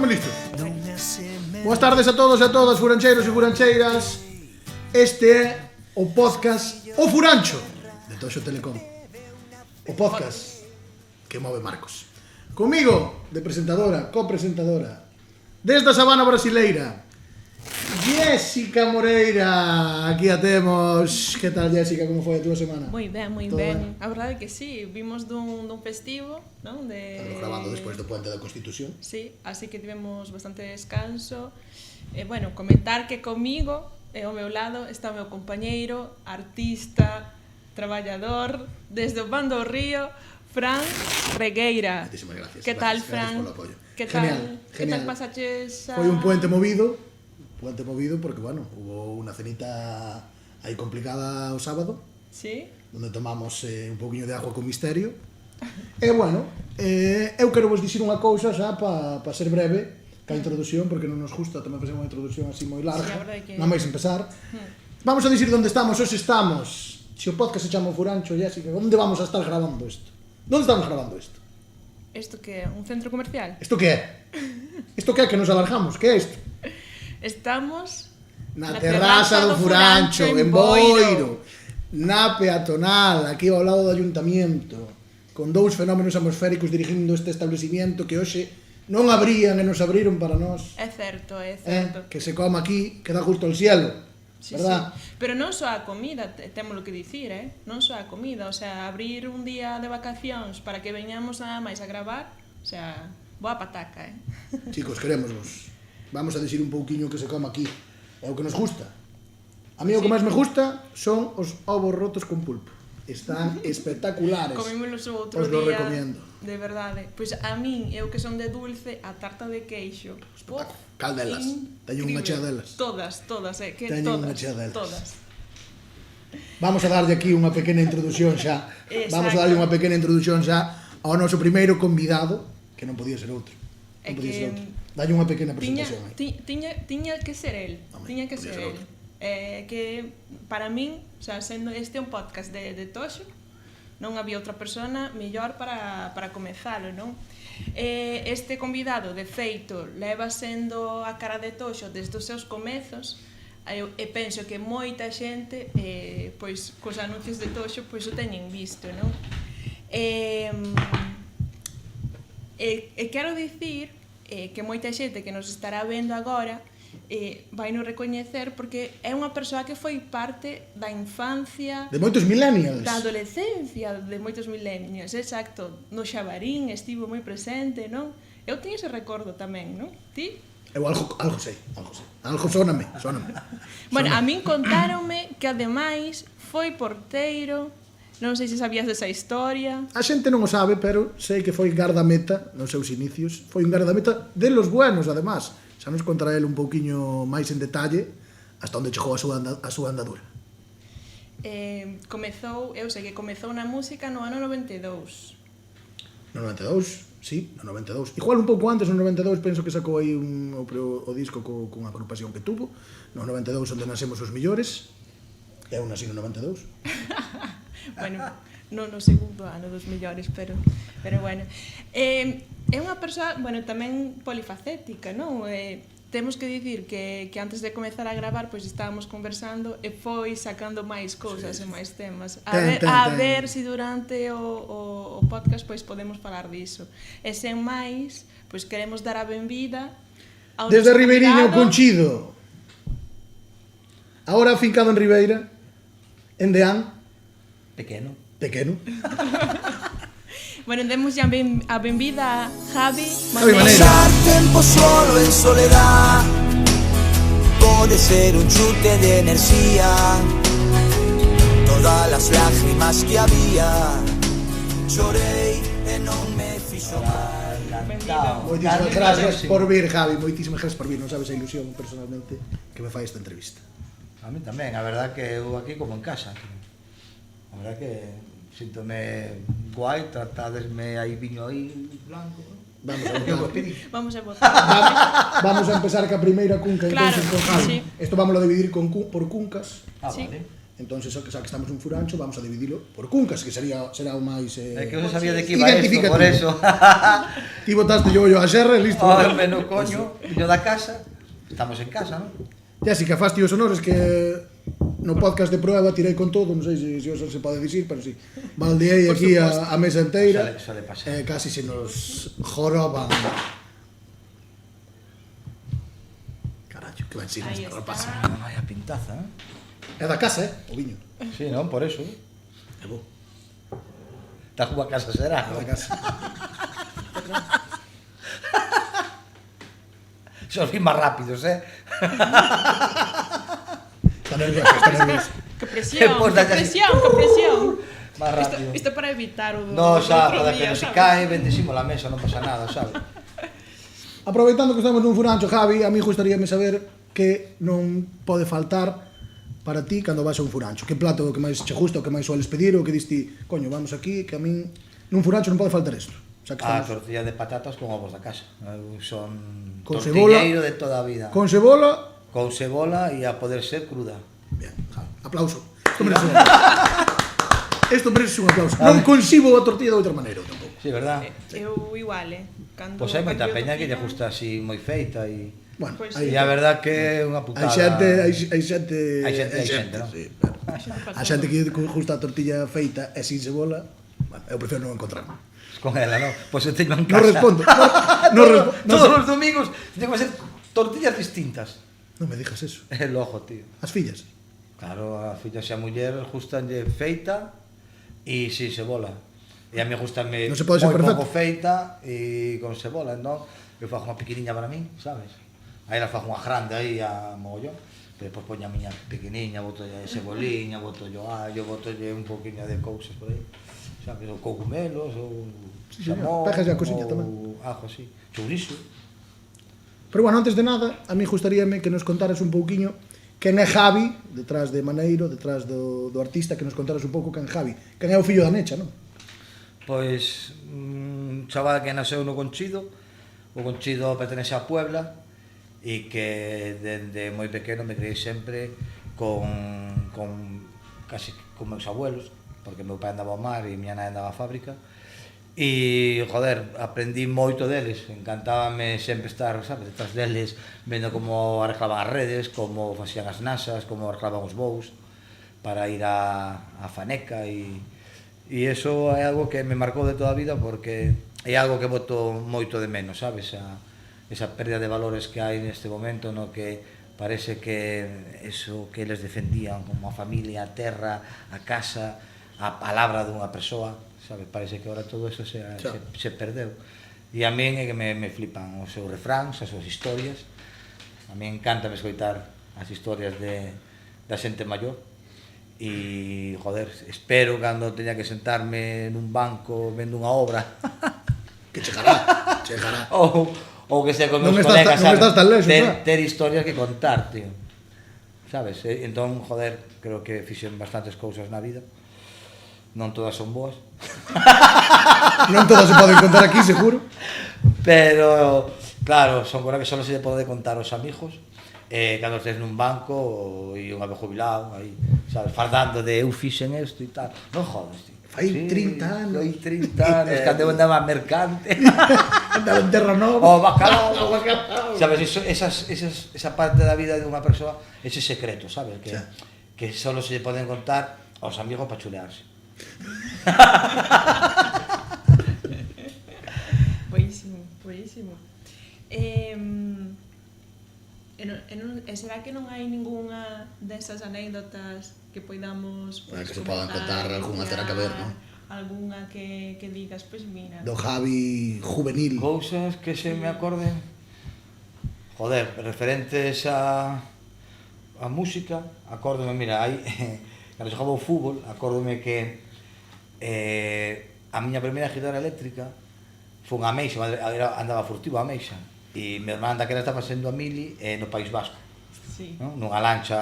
Estamos listos. Boas tardes a todos e a todas, furancheiros e furancheiras. Este é o podcast O Furancho de Toxo Telecom. O podcast que move Marcos. Comigo, de presentadora, copresentadora, desde a sabana brasileira, Jéssica Moreira. Aquí a temos. Que tal, Jéssica? Como foi a túa semana? Moi ben. A verdade é que sí, vimos dun festivo, non? Estamos grabando despois do Puente da Constitución. Sí, así que tivemos bastante descanso. Bueno, comentar que comigo, ao meu lado, está o meu compañeiro, artista, traballador, desde o Bando do Río, Fran Regueira. Muchísimas gracias. Que tal, Fran? Que tal? Que tal pasaches a... Foi un puente movido porque, bueno, hubo unha cenita aí complicada o sábado. Sí? Donde tomamos un poquinho de agua con misterio. E, bueno, eu quero vos dicir unha cousa xa para ser breve ca introducción, porque non nos gusta tamén facer unha introducción así moi larga. Sí, non máis empezar. Vamos a dicir onde estamos. Hoxe estamos, se o podcast se chama O Furancho, Jéssica, onde vamos a estar grabando isto? Onde estamos grabando isto? Isto que é? Un centro comercial? Isto que é? Isto que é que nos alargamos? Que é isto? Estamos na terraza do Furancho, en Boiro, na peatonal, aquí ao lado do ayuntamiento, con dous fenómenos atmosféricos dirigindo este establecimiento que hoxe non abrían e nos abriron para nós. É certo. Que se coma aquí, que dá justo ao cielo, sí, verdad? Sí. Pero non só a comida, témolo que dicir, non só a comida, o sea, abrir un día de vacacións para que veñamos nada máis a gravar, o sea, boa pataca, Chicos, querémosvos. Vamos a decir un pouquiño que se coma aquí. É o que nos gusta. A mí o que máis me gusta son os ovos rotos con pulpo. Están espectaculares. Comímolos o outro día. Os lo recomiendo. De verdade. Pois a min, eu que son de dulce, a tarta de queixo. Cal delas? Teño unha chea delas. Todas, que Teño unha todas. chea delas. Todas. Vamos a darlle aquí unha pequena introdución xa. Vamos a darlle unha pequena introdución xa ao noso primeiro convidado, que non podía ser outro. Non podía ser outro. Dalle unha pequena presentación aí. Tiña que ser el. Tiña que ser el. Que para min, o sea, sendo este un podcast de Toxo, non había outra persona mellor para comezalo, non? Este convidado, de feito, leva sendo a cara de Toxo desde os seus comezos, e penso que moita xente, pois, cos anuncios de Toxo, pois o teñen visto, non? Quero dicir que moita xente que nos estará vendo agora vai nos recoñecer porque é unha persoa que foi parte da infancia, de moitos millennials, da adolescencia de moitos millennials, exacto. No Xabarín estivo moi presente, non? Eu teño ese recordo tamén, non? Ti? Eu algo sei. Algo sóname. Bueno, a min contáronme que ademais foi porteiro. Non sei se sabías desa historia. A xente non o sabe, pero sei que foi gardameta nos seus inicios. Foi un gardameta de los buenos, además. Xa nos contará ele un pouquiño máis en detalle hasta onde chegou a súa andadura. Eu sei que comezou na música no ano 92. No 92, sí, no 92. Igual un pouco antes, no 92, penso que sacou aí o disco con a agrupación que tuvo. No 92, onde nascemos os millores. Eu nací no 92. Bueno, non no segundo ano dos millores, pero bueno. É unha persoa, bueno, tamén polifacética, non? Temos que dicir que antes de comezar a gravar, pois estábamos conversando e foi sacando máis cousas e máis temas. A ver se durante o podcast pois podemos falar diso. E sen máis, pois queremos dar a benvida ao desde Ribeiriño Conchido. Agora afincado en Ribeira, en Deán. Pequeno. Bueno, demos ya a benvida a Javi Maneiro. Pasar tiempo solo en soledad puede ser un chute de energía. Todas las lágrimas que había lloré e non me fixo mal. Moitísimas gracias por vir, Javi. Moitísimas gracias por vir. Non sabes a ilusión personalmente que me fai esta entrevista. A mí tamén, a verdad que eu aquí como en casa. A verdad que síntome guai, tratadesme aí viño aí blanco. Vamos a votar. Vamos a empezar ca primeira cunca, claro, entonces con Javi. Sí. Esto vámoslo a dividir por cuncas. Sí. Vale. Entonces, xa que estamos un furancho, vamos a dividilo por cuncas, que será o máis É que non sabía de que iba isto, por eso. Ti botaste yo a xerre, listo. Home, no coño, yo da casa. Estamos en casa, non? Jessica, faz tíos honores que no podcast de prueba tirei con todo, non sei se eso se pode dicir, pero sí. Baldeei aquí a mesa inteira. Suele pasar. Casi se nos joroban. Caracho, que ben sirve Aí esta está. rapaza. Vaya pintaza, eh? É da casa, o viño. Sí, non? Por eso. É bo, Da Cuba casa será, é non? da casa. Son os máis rápidos, eh? Está nervioso. Que presión, Pues que dalle- presión, que presión. Máis rápido. Isto para evitar o do No, xa, outro para que día, non se sabes? cae, bendecimos la mesa, non pasa nada, sabes? Aproveitando que estamos nun furancho, Javi, a mí gustaríame saber que non pode faltar para ti cando vas a un furancho. Que plato que máis che gusta, o que máis sueles pedir, o que diste, coño, vamos aquí, que a min nun furancho non pode faltar isto. O sea, que A estamos tortilla de patatas con ovos da casa. Eu son Con tortilleiro de toda a vida. con cebola. Con cebola e a poder ser cruda. Bien, Javi, aplauso. Isto merece un aplauso. Non concibo a tortilla de outra maneira, tampouco. Sí, verdad? Eu igual, Cando Pois hai moita cando eu peña que lle cocino- gusta así moi feita e... Bueno, Pois aí E a verdad que é unha putada. hai xente, Hai xente, non? sí, claro. A xente que gusta a tortilla feita e sin cebola, bueno, eu prefiro non encontrar. Con ela, non? Pois eu teño en Non casa. respondo. Non respondo. Todos os domingos teño que ser tortillas distintas. Non me digas eso. É lojo, tío. As fillas. Claro, a filla xa muller gustanlle feita e sin cebola. E a mí gustame Non se pode ser moi perfecto. pouco feita e con cebola, entón eu fago unha pequeniña para min, sabes? Aí ela fago unha grande aí a mogollón, pero depois poño a miña pequeniña, boto de ceboliña, boto yo allo, boto un poquinho de cousas por aí, sabes? Ou cogumelos, ou Sí, señor. xamón, Pejas e a cosiña ou tamén. ajo así, chourizo. Pero bueno, antes de nada, a mí gustaríame que nos contaras un pouquiño quen é Javi, detrás de Maneiro, detrás do artista, que nos contaras un pouco quen é Javi. Quen é o fillo da Necha, non? Pois un chaval que nasceu no Conchido. O Conchido pertenece a Puebla e que dende moi pequeno me criei sempre con casi con meus abuelos, porque meu pai andaba ao mar e miña nai andaba á fábrica. E, joder, aprendí moito deles, encantábame sempre estar, sabes, detrás deles, vendo como arreglaban as redes, como facían as nasas, como arreglaban os bous para ir a faneca e eso é algo que me marcou de toda a vida porque é algo que boto moito de menos, sabes, esa pérdida de valores que hai neste momento no que parece que eso que eles defendían como a familia, a terra, a casa, a palabra dunha persoa, sabes, parece que ahora todo eso se perdeu. E a min é que me flipan os seus refráns, as súas historias. A mí encántame escoitar as historias da xente maior. E, joder, espero cando teña que sentarme nun banco vendo unha obra Que chegará. ou que sea con meus Non estás colegas, non estás tan lexos, ter historias que contar, tío. Sabes? Entón, joder, creo que fixen bastantes cousas na vida. Non todas son boas. Non todas se poden contar aquí, seguro. Pero, claro, son cosas que só se pode contar aos amigos. Cando estés nun banco e unha vez jubilado, aí, sabes, fardando de eu fixen isto e tal. Non jodas, tío. Fai 30 anos. Fai 30 anos, cando eu andaba mercante. Andaba en terra nova. O bacalao, o bacalao. Sabes, esa parte da vida de unha persoa, ese secreto, sabes, que só se poden contar aos amigos para chulearse. Buenísimo. E será que non hai ningunha desas anécdotas que poidamos Que se podan contar, algunha terá que ver, non? Algunha que digas, pois mira. Do Javi juvenil. Cousas que se me acorden. Joder, referentes a música, acórdome, mira, hai cando xogaba o fútbol, acórdome que a miña primeira guitarra eléctrica foi unha ameixa, andaba furtivo a ameixa. E mi irmán daquela estaba sendo a mili no País Vasco, Sí. ¿no? Nunha lancha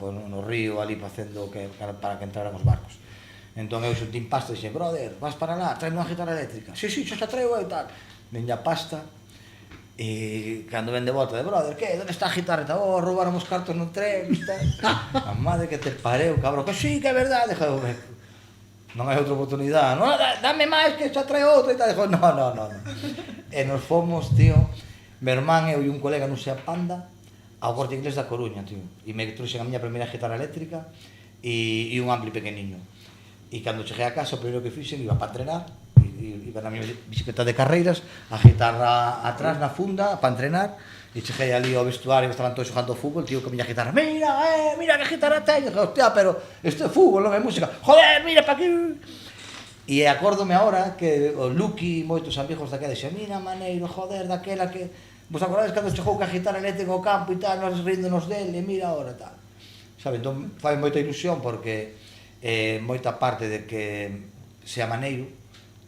no río ali facendo para que entraran os barcos. Entón eu xuntín pasta e dixen, brother, vas para lá, traeme unha guitarra eléctrica. Sí, xa traigo e tal. Veña pasta E cando ven de volta de brother, que? Onde está a guitarra? Oh, roubaron os cartos no tren, a madre que te pareu, cabrón, que sí, que é verdade, non hai outra oportunidade, non, dame máis que xa trae outra e tal, no. E nos fomos, tío, meu irmán, eu e un colega non Seat Panda ao Corte Inglés da Coruña, tío, e me trouxen a miña primeira guitarra eléctrica e un ampli pequeniño. E cando cheguei a casa, o primeiro que fixen, iba para entrenar, iba na miña bicicleta de carreiras, a guitarra atrás na funda para entrenar, e cheguei ali ao vestuario, estaban todos xogando fútbol, tío, con a miña guitarra, mira que guitarra teño, hostia, pero isto é fútbol, non é música, joder, mira pa aquí. E acórdome agora que o Luqui e moitos amigos daquela dixen, mira, maneiro, joder, daquela que... Vos acordades cando chegou ca guitarra eléctrica ao campo e tal, nós ríndonos dele, mira agora, tal. Sabe, entón fai moita ilusión porque moita parte de que sea maneiro,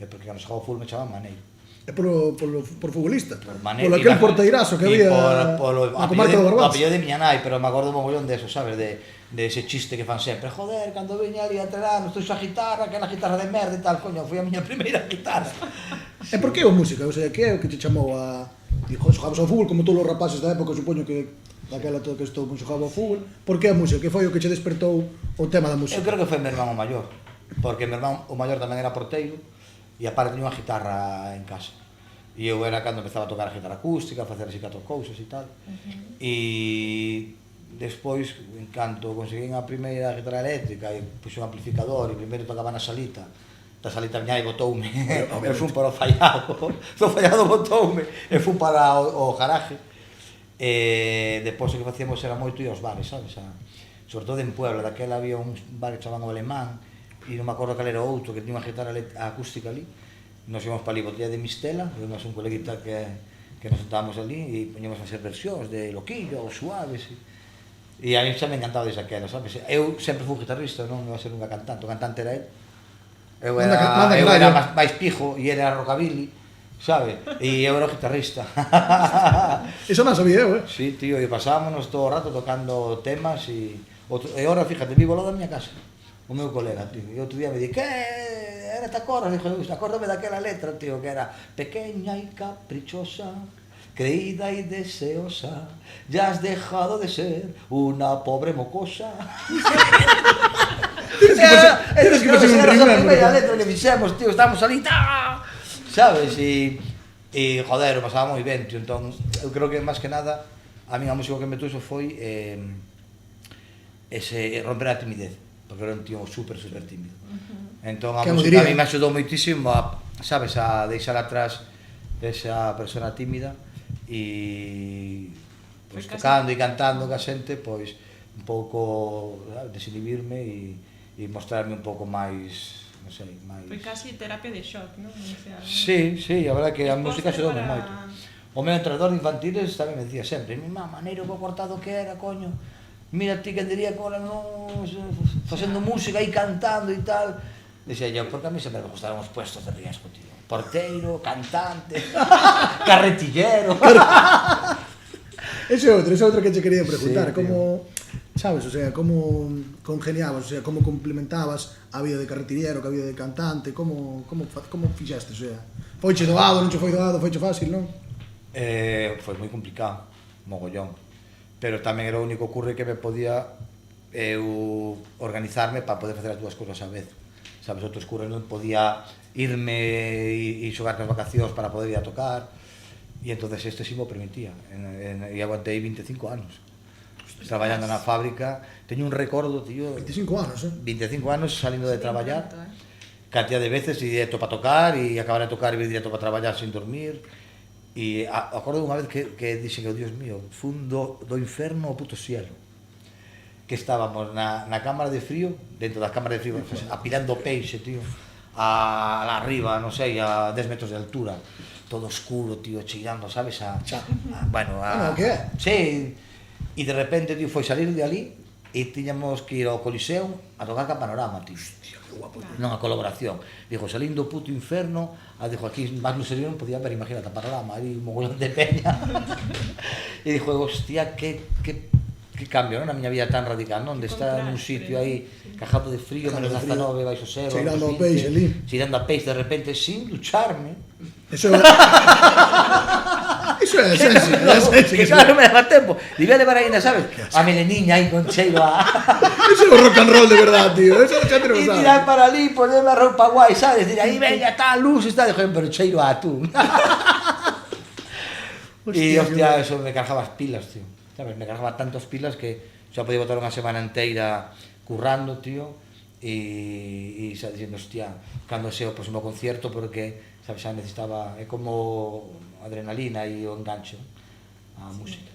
porque cando xogou fútbol me chamaban maneiro. É por futbolista? Por maneiro. Por aquel porteirazo que había na comarca do Barbanza. O apellido de miña nai, pero me acordo mogollón de eso, sabes, de ese chiste que fan sempre. Joder, cando viña ali a entrenar, nos trouxe a guitarra, que era a guitarra de merda e tal, coño, foi a miña primeira guitarra. E por que o música? O sea, que é o que te chamou a... Dijo, xogabas ao fútbol, como todos os rapaces da época, supoño que daquela todo que estou xogaba ao fútbol. Por que a música? Que foi o que che despertou o tema da música? Eu creo que foi meu irmán o maior, porque meu irmán o maior tamén era porteiro, e aparte tiña unha guitarra en casa. E eu era cando empezaba a tocar a guitarra acústica, a facer así 4 cousas e tal. E despois, en canto conseguín a primeira guitarra eléctrica e puxo un amplificador e primeiro tocaba na salita, da salita miña e botoume, e fun para o fallado botoume, e fun para o garaje. E depois o que facíamos era moito ir aos bares, sabes? Sobre todo en Puebla, daquela había un bar que chamaban o Alemán, e non me acordo cal era outro, que tiña unha guitarra acústica ali. Nos íbamos para ali, botella de Mistela, íbamos un coleguita que nos sentábamos ali e poñíamos a hacer versións de Loquillo ou Suaves. E a mí xa me encantaba desde aquela, sabes? Eu sempre fui guitarrista, non iba a ser nunca cantante, o cantante era el. Eu era máis pijo e era rockabilly, sabe? E eu era o guitarrista. Eso non sabía eu, Sí, tío, e pasámonos todo o rato tocando temas e agora, fíjate, vivo ao lado da miña casa. O meu colega, tío, e outro día me di, que era te acordas? Dixo, acórdame daquela letra, tío, que era pequeña y caprichosa, creída y deseosa, ya has dejado de ser una pobre mocosa. Tienes que pasar un rimero. Era a letra que fixemos, tío, estábamos ali, sabes? E joder, o pasaba moi ben, tío, entón, eu creo que máis que nada, a mí a música que me tuxo foi ese romper a timidez. Porque era un tío super tímido. Entón a música a mí me axudou moitísimo a, sabes, a deixar atrás esa persona tímida e pois tocando e cantando ca xente, pois un pouco desinhibirme e mostrarme un pouco máis, non sei, máis... Foi casi terapia de shock, non? Sí, a verdade que a música axudoume moito. O meu entrenador de infantiles tamén me dicía sempre, mi mamá, maneiro, bo cortado que era, coño. Mira ti que diría que ahora non facendo música e cantando e tal. Dixía yo, porque a mí sempre me gustaron os puestos de riesgo, tío. Porteiro, cantante, carretillero. Ese é outro que te quería preguntar, Sí, como, sabes, o sea, como congeniabas, o sea, como complementabas a vida de carretillero, a vida de cantante, como fixaste, o sea, foiche doado, non che foi doado, foiche fácil, non? Foi moi complicado, mogollón. Pero tamén era o único curre que me podía eu organizarme para poder facer as dúas cousas a vez. Sabes, outros curres non podía irme e xogar cas vacacións para poder ir a tocar, e entonces este sí mo permitía, e aguantei 25 anos traballando na fábrica. Teño un recordo, tío, 25 anos, 25 anos salindo de traballar, cantidad de veces ir directo para tocar e acabar de tocar e ir directo para traballar sin dormir. E acordo unha vez que dixe que, Dios mío, fun do inferno ao puto cielo, que estábamos na cámara de frío, dentro da cámara de frío, apilando peixe, tío, arriba, non sei, a 10 metros de altura, todo oscuro, tío, cheirando, sabes, bueno, que é? Sí, e de repente, tío, foi salir de ali e tiñamos que ir ao Coliseo a tocar ca Panorama, tío. Hostia, que guapo. Non a colaboración. Dijo, salindo do puto inferno, dijo, aquí más lucerío non podía ver, imagínate, a Panorama, aí un mogollón de peña. E dijo, hostia, que cambio, non? A miña vida tan radical, non? De estar nun sitio aí, cajado de frío, menos 19, baixo cero, cheirando a peixe ali. Cheirando a peixe, de repente, sin ducharme. Eso Iso é sense. Que claro, non me daba tempo. Debía levar ainda, sabes? A meleniña aí con cheiro a... Iso é o rock and roll de verdade, tío. Eso xa te non E sabe. tirar para ali, ponerme a roupa guai, sabes? Dir, aí venga, tal, luz, está, joder, pero cheiro a atún. E, hostia, eso me cargaba as pilas, tío. Sabes? Me cargaba tantas pilas que xa podía botar unha semana inteira currando, tío. E xa dicindo, hostia, cando sea o próximo concierto, porque, sabes, xa necesitaba, é como adrenalina e o engancho a música.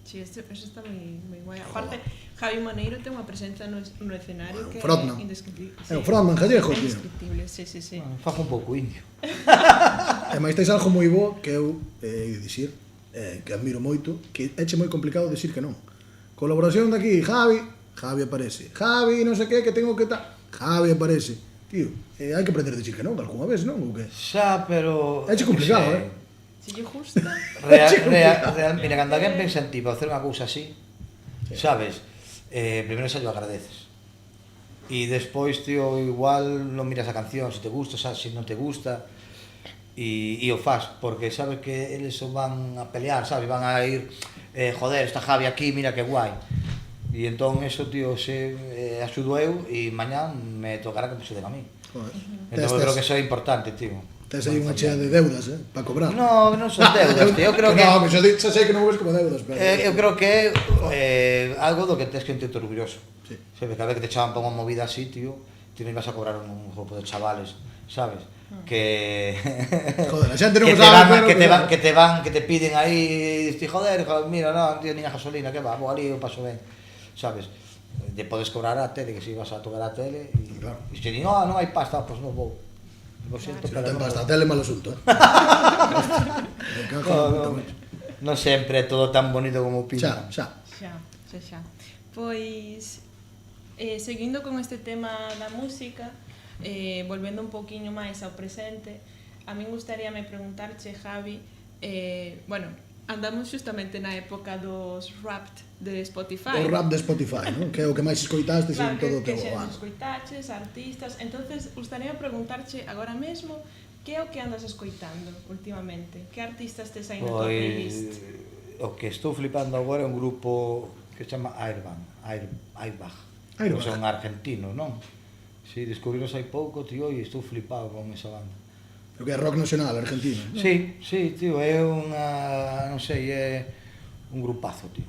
Sí, eso está moi guai. Aparte, Javi Maneiro ten unha presenza no escenario que frontman. é indescriptible. É o frontman gallego, É tío. indescriptible, sí. Bueno, fago un pouco indio. E máis tes algo moi bo que eu dicir, que admiro moito, que éche moi complicado decir que non. Colaboración daqui, Javi aparece. Javi, non sei que tengo que tal. Javi aparece. Tío, hai que aprender a decir que non, algunha vez, non? Ou que? Xa, pero... É complicado, Se lle gusta. Mira, cando alguén pensa en ti para facer unha cousa así, sabes, primeiro xa lo agradeces. E despois, tío, igual non miras a canción, se te gusta, se non te gusta, e o faz, porque sabes que eles van a pelear, sabes, van a ir, joder, está Javi aquí, mira que guai. E entón, eso, tío, se axudo eu, e mañá me tocará que me axuden a mí. Entón, eu creo que eso é importante, tío. Tes aí unha chea de deudas, para cobrar. No, non son deudas, tío, eu creo que... No, xa sei que non ves como deudas, pero... Eu creo que é algo do que tens que sentirte orgulloso. Sí. Cada vez que te chaman para unha movida así, tío, ti non vas a cobrar un grupo de chavales, sabes? Que... Joder, a xente non sabe, pero... Que te piden aí, ti, joder, mira, non, tío, nin a gasolina, que va, vou ali, eu paso ben, sabes? De podes cobrar a tele, que si vas a tocar a tele, e Claro. se di, non hai pasta, pois non vou. Lo siento, Non pero ten non pasta, a vou. tele é mal asunto, Non sempre é todo tan bonito como pintan. Xa. Xa. Pois, seguindo con este tema da música, volvendo un poquinho máis ao presente, a min gustaríame preguntarche, Javi, bueno, andamos justamente na época dos Wrapped de Spotify. O rap de Spotify, non? Que é o que máis escoitastes en todo o teu que ano. escoitaches, artistas. Entonces, gustaría preguntarche agora mesmo que é o que andas escoitando últimamente? Que artistas tes aí na tua playlist? O que estou flipando agora é un grupo que se chama Airbag. Son argentinos, non? Si, descubriros hai pouco, tío, e estou flipado con esa banda. O que é rock nacional argentino, non? Sí, tío, é unha, non sei, é un grupazo, tío.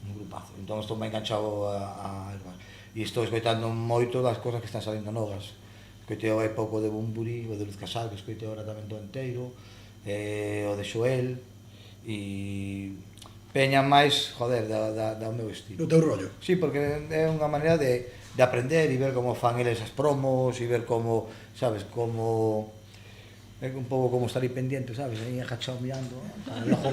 Un grupazo. Entón estou moi enganchado a Airbag. E estou escoitando moito das cosas que están salindo novas. Escoitei hai pouco de Bumburi, o de Luz Casal, que escoitei agora tamén todo inteiro, o de Xoel, e peña máis, joder, da meu estilo. O teu rollo. Sí, porque é unha maneira de aprender e ver como fan eles as promos e ver como, sabes, como... É un pouco como estar aí pendiente, sabes, aí agachado mirando, logo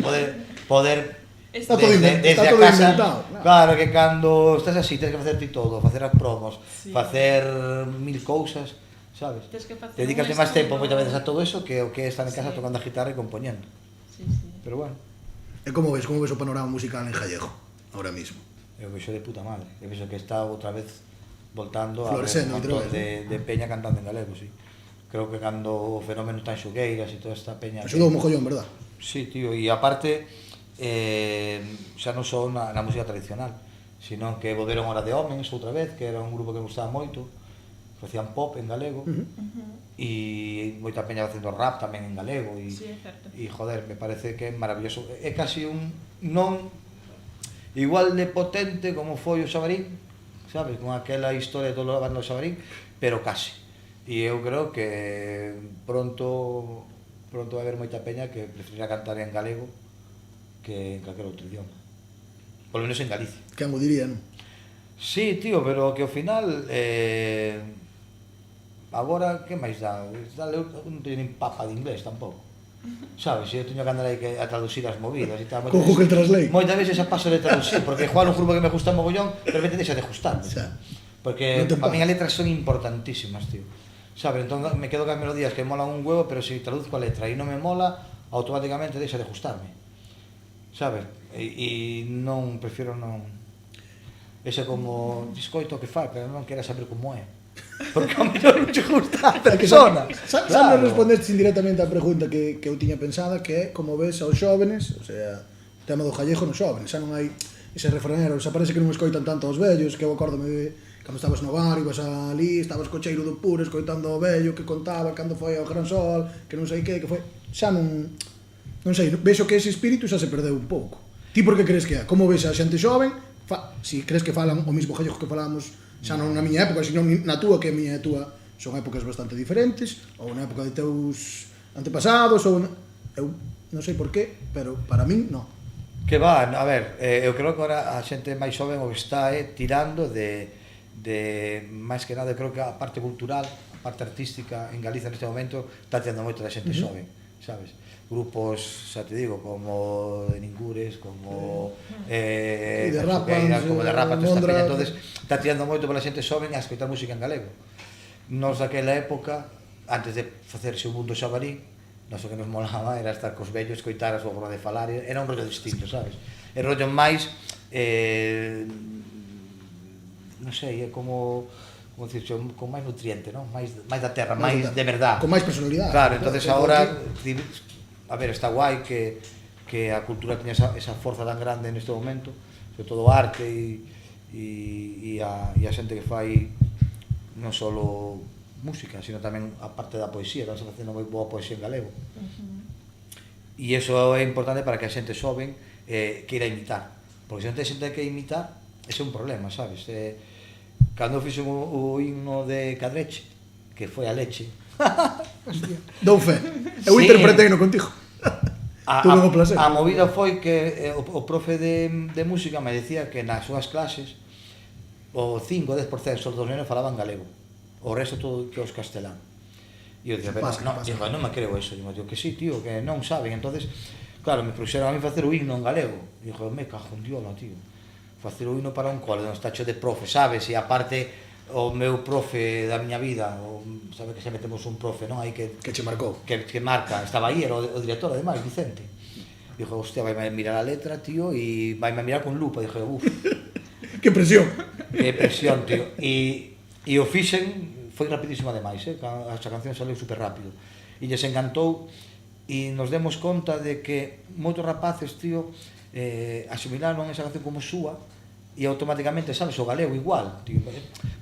poder Está todo inventado. Claro, que cando estás así, tens que facer ti todo, facer as promos, facer mil cousas, sabes? Dedícate máis tempo moitas veces a todo eso que o que é estar en casa tocando a guitarra e compoñendo. Sí. Pero bueno. E como ves o panorama musical en gallego, ahora mismo? Eu vexo de puta madre. Eu vexo que está outra vez voltando a ver Florecendo, un montón de peña cantando en galego, sí. Creo que cando o fenómeno está en Xugueiras e toda esta peña... Axudou un mogollón, verdad? Sí, tío, e aparte, xa non só na música tradicional, sino que volveron Hora de Homens outra vez, que era un grupo que me gustaba moito, facían pop en galego, e moita peña facendo rap tamén en galego, e joder, me parece que é maravilloso. É casi un non igual de potente como foi o Xabarín, sabes, con aquela historia de todo o bando do Xabarín, pero casi. E eu creo que pronto vai haber moita peña que preferirá cantar en galego que en calquer outro idioma. Por lo menos en Galicia. Que mo diría, non? Sí, tío, pero que ao final agora, que máis dá? Eu non teño nin papa de inglés tampouco. Sabes, eu teño que andar aí a traducir as movidas e tal. Con Google Translate. Moitas veces xa paso de traducir, porque igual un grupo que me gusta mogollón, de repente deixa de gustarme. Porque a mí as letras son importantísimas, tío. Sabes, entón me quedo con as melodías que molan un huevo, pero se traduzco a letra e non me mola, automáticamente deixa de gustarme. Sabes? E non, prefiero non... Ese como, discoito que fai, pero non quero saber como é. Porque ao mellor non che gusta a É que persona. xa non respondeste indirectamente á pregunta que eu tiña pensada, que é como ves aos xóvenes, o sea, o tema do gallego nos xóvenes, xa non hai ese refranero, xa parece que non escoitan tanto aos vellos, que eu acórdome de cando estabas no bar, ibas ali, estabas co cheiro do puro, escoitando o vello que contaba cando foi ao Gran Sol, que non sei que foi, xa non sei, vexo que ese espírito xa se perdeu un pouco. Ti por que crees que é? Como ves a xente xoven? Si crees que falan o mismo gallego que falamos xa non na miña época, senón na túa, que a miña e a túa son épocas bastante diferentes, ou na época de teus antepasados, ou eu non sei por qué, pero para min non. Que va, a ver, eu creo que agora a xente máis xoven o que está tirando de máis que nada, creo que a parte cultural, a parte artística en Galicia neste momento está tirando moito da xente xoven, sabes? Grupos, xa te digo, como de Ningures, como de Rapas, como de Rapas, toda esta peña, entonces está tirando moito pola xente xoven a escoitar música en galego. Nos daquela época, antes de facerse o mundo xabarí, nos o que nos molaba era estar cos vellos, escoitar a súa forma de falar, era un rollo distinto, sabes? E rollo máis non sei, é como dicirse, con máis nutriente, non? Máis da terra, máis de verdad. Con máis personalidade. Claro, entonces agora, a ver, está guai que a cultura teña esa forza tan grande neste momento, sobre todo a arte e a xente que fai non só música, sino tamén a parte da poesía, estamos facendo moi boa poesía en galego. E iso é importante para que a xente xoven queira imitar, porque se non ten xente que imitar, ese é un problema, sabes? Cando fixen o himno de Cadreche, que foi a leche. Dou fe. Eu interpretei no contigo. Tuve o placer. A movida foi que o profe de música me decía que nas súas clases o 5 ou 10% dos nenos falaban galego. O resto todo que os castelán. E eu dixo, non me creo eso. Digo, que sí, tío, que non saben. Entonces, claro, me puxeron a mí facer o himno en galego. Digo, me cajo en diola, tío. Facer o himno para un cole onde está cheo de profe, sabes? E aparte o meu profe da miña vida, sabe que sempre temos un profe, non? Aí que che marcou. Que marca, estaba aí, era o director, ademais, Vicente. Dixo, hostia, vai mirar a letra, tío, e vai mirar con lupa. Dixo, uff. Que presión. Que presión, tío. E o fixen, foi rapidísimo ademais, a canción saleu super rápido. E lles encantou, e nos demos conta de que moitos rapaces, tío, asimilaron esa canción como súa e automáticamente sabes o galego igual, tío,